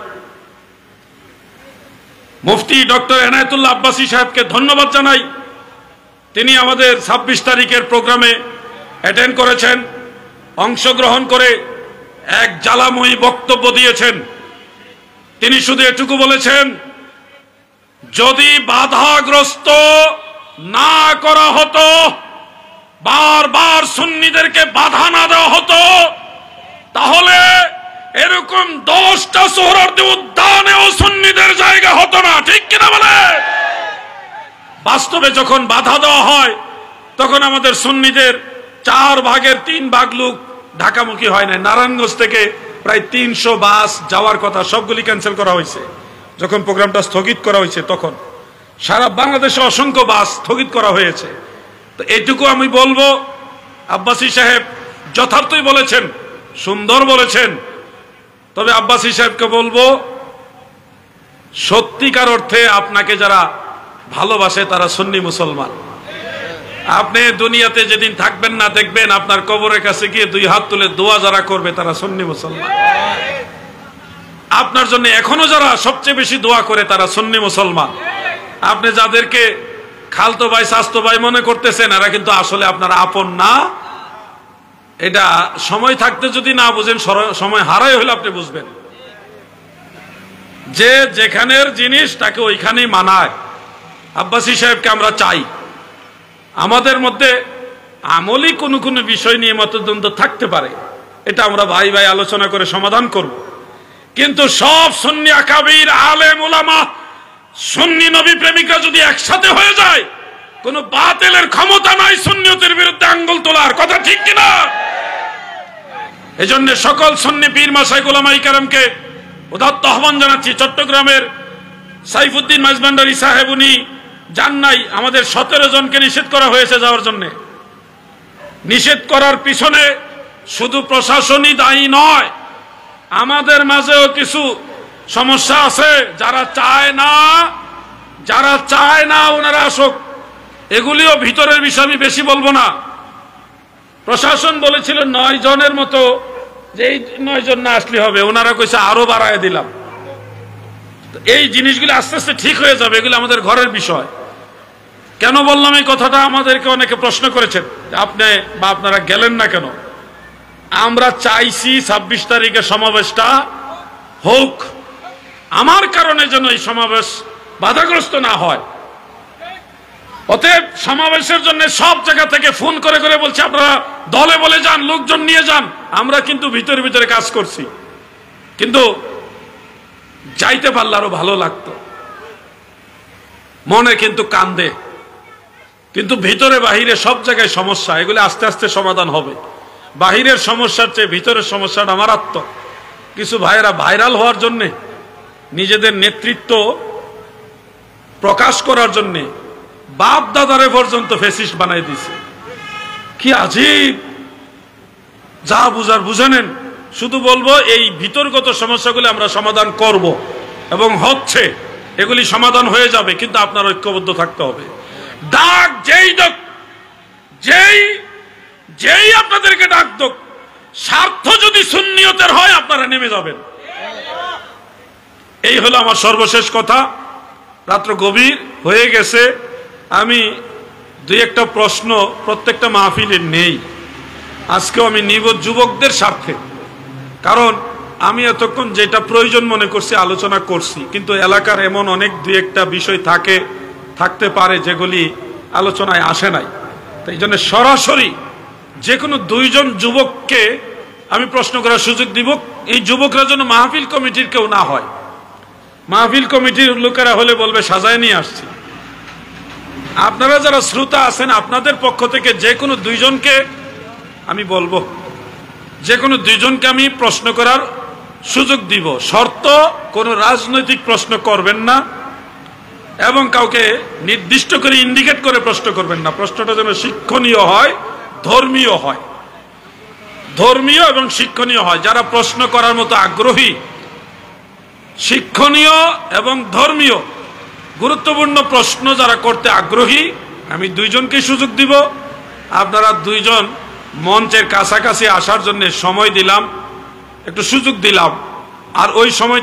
মুফতি ডক্টর এনায়েতুল্লাহ আব্বাসী সাহেবকে ধন্যবাদ জানাই। তিনি আমাদের 26 তারিখের প্রোগ্রামে অ্যাটেন্ড করেছেন, অংশগ্রহণ করে এক জ্বালাময়ী বক্তব্য দিয়েছেন। তিনি শুধু এটুকু বলেছেন, যদি বাধাগ্রস্ত না করা হতো, বারবার সুন্নিদেরকে বাধা না দেওয়া হতো, তাহলে এরকম 10টা সোহরাওয়ার্দী উদ্যানেও সুন্নিদের জায়গা হতো না। ঠিক কিনা বলে? বাস্তবে যখন বাধা দেওয়া হয় তখন আমাদের সুন্নিদের 4 ভাগের 3 ভাগ লোক ঢাকামুখী হয় না। নারায়ণগঞ্জ থেকে প্রায় 300 বাস যাওয়ার কথা, সবগুলি ক্যান্সেল করা হয়েছে। যখন প্রোগ্রামটা স্থগিত করা হয়েছে তখন সারা বাংলাদেশে অসংখ্য বাস স্থগিত করা হয়েছে। তো এইটুকু আমি বলবো, আব্বাসী সাহেব যথার্থই বলেছেন, সুন্দর বলেছেন। তবে আব্বাসী সাহেবকে বলবো, সত্যিকার অর্থে আপনাকে যারা ভালোবাসে তারা সুন্নি মুসলমান। আপনি দুনিয়াতে যেদিন থাকবেন না, দেখবেন আপনার কবরের কাছে গিয়ে 2 হাত তুলে দোয়া যারা করবে তারা সুন্নি মুসলমান। আপনার জন্য এখনো যারা সবচেয়ে বেশি দোয়া করে তারা সুন্নি মুসলমান। আপনি যাদেরকে খালতো ভাই, চাচতো ভাই মনে করতেছেন, এরা কিন্তু আসলে আপনার আপন না। এটা সময় থাকতে যদি না বুঝেন, সময় হারাই হলে আপনি বুঝবেন। যে যেখানের জিনিস তাকে ওইখানেই মানায়। আব্বাসী সাহেবকে আমরা চাই। আমাদের মধ্যে আমলি কোনো বিষয় নিয়ে মতদ্বন্দ্ব থাকতে পারে, এটা আমরা ভাই ভাই আলোচনা করে সমাধান করব। কিন্তু সব সুন্নি আকাবির আলেম উলামা সুন্নি নবী প্রেমিকরা যদি একসাথে হয়ে যায়, কোন বাতিলের ক্ষমতা নাই সুন্নিয়তের বিরুদ্ধে আঙ্গুল তোলার। কথা ঠিক কিনা? এজন্য সকল সুন্নি পীর মাশায়েখ উলামায়ে কেরামকে উদাত্ত আহ্বান জানাচ্ছি। চট্টগ্রামের সাইফুদ্দিন মাইজভান্ডারী সাহেব উনি যান নাই, আমাদের 17 জনকে নিষেধ করা হয়েছে যাওয়ার জন্য। নিষেধ করার পিছনে শুধু প্রশাসনই দায়ী নয়, আমাদের মাঝেও কিছু সমস্যা আছে। যারা চায় না ওনারা আসুক, এগুলিও ভিতরের বিষয়, আমি বেশি বলবো না। প্রশাসন বলেছিল 9 জনের মতো, যে এই 9 জন না আসলে হবে, ওনারা কইছে আরো বাড়ায় দিলাম। এই জিনিসগুলো আস্তে আস্তে ঠিক হয়ে যাবে, এগুলো আমাদের ঘরের বিষয়। কেন বললাম এই কথাটা? আমাদেরকে অনেকে প্রশ্ন করেছেন, আপনি বা আপনারা গেলেন না কেন? আমরা চাইছি 26 তারিখে সমাবেশটা হোক, আমার কারণে যেন এই সমাবেশ বাধাগ্রস্ত না হয়। অতএব সমাবেশের জন্য সব জায়গা থেকে ফোন করে করে বলছে আপনারা দলে বলে যান, লোকজন নিয়ে যান। আমরা কিন্তু ভিতরে ভিতরে কাজ করছি, কিন্তু যাইতে পারলে আরো ভালো লাগতো। মনে কিন্তু কান্দে, কিন্তু ভিতরে বাহিরে সব জায়গায় সমস্যা। এগুলো আস্তে আস্তে সমাধান হবে। বাহিরের সমস্যার চেয়ে ভিতরের সমস্যাটা মারাত্মক। কিছু ভাইয়েরা ভাইরাল হওয়ার জন্য, নিজেদের নেতৃত্ব প্রকাশ করার জন্য বাপ দাদারে পর্যন্ত ফ্যাসিস্ট বানাই দিছে। কি আজীব! যা বুঝার বুঝে নেন। শুধু বলবো এই ভিতরগত সমস্যাগুলি আমরা সমাধান করব এবং হচ্ছে, এগুলি সমাধান হয়ে যাবে, কিন্তু আপনার ঐক্যবদ্ধ থাকতে হবে। ডাক যেই আপনাদেরকে ডাক দোক, স্বার্থ যদি সুন্নিয়তের হয় আপনারা নেমে যাবেন। এই হলো আমার সর্বশেষ কথা। রাত্র গভীর হয়ে গেছে। আমি 2-1টা প্রশ্ন প্রত্যেকটা মাহফিলে নেই, আজকেও আমি নিব যুবকদের স্বার্থে। কারণ আমি এতক্ষণ যেটা প্রয়োজন মনে করছি আলোচনা করছি, কিন্তু এলাকার এমন অনেক 2-1টা বিষয় থাকতে পারে যেগুলি আলোচনায় আসে নাই। তাই জন্য সরাসরি যে কোনো 2 জন যুবককে আমি প্রশ্ন করার সুযোগ দিব। এই যুবকরা যেন মাহফিল কমিটির কেউ না হয়। মাহফিল কমিটির লোকেরা হলে বলবে সাজায় নিয়ে আসছি। আপনারা যারা শ্রোতা আছেন, আপনাদের পক্ষ থেকে যে কোনো 2 জনকে আমি বলবো, যে কোনো 2 জনকে আমি প্রশ্ন করার সুযোগ দিব। শর্ত, কোনো রাজনৈতিক প্রশ্ন করবেন না এবং কাউকে নির্দিষ্ট করে ইন্ডিকেট করে প্রশ্ন করবেন না। প্রশ্নটা যেন শিক্ষণীয় হয়, ধর্মীয় হয়, ধর্মীয় এবং শিক্ষণীয় হয়। যারা প্রশ্ন করার মতো আগ্রহী, শিক্ষণীয় এবং ধর্মীয় গুরুত্বপূর্ণ প্রশ্ন যারা করতে আগ্রহী, আমি 2 জনকে সুযোগ দিব। আপনারা 2 জন মঞ্চের কাছাকাছি আসার জন্য সময় দিলাম, একটু সুযোগ দিলাম। আর ওই সময়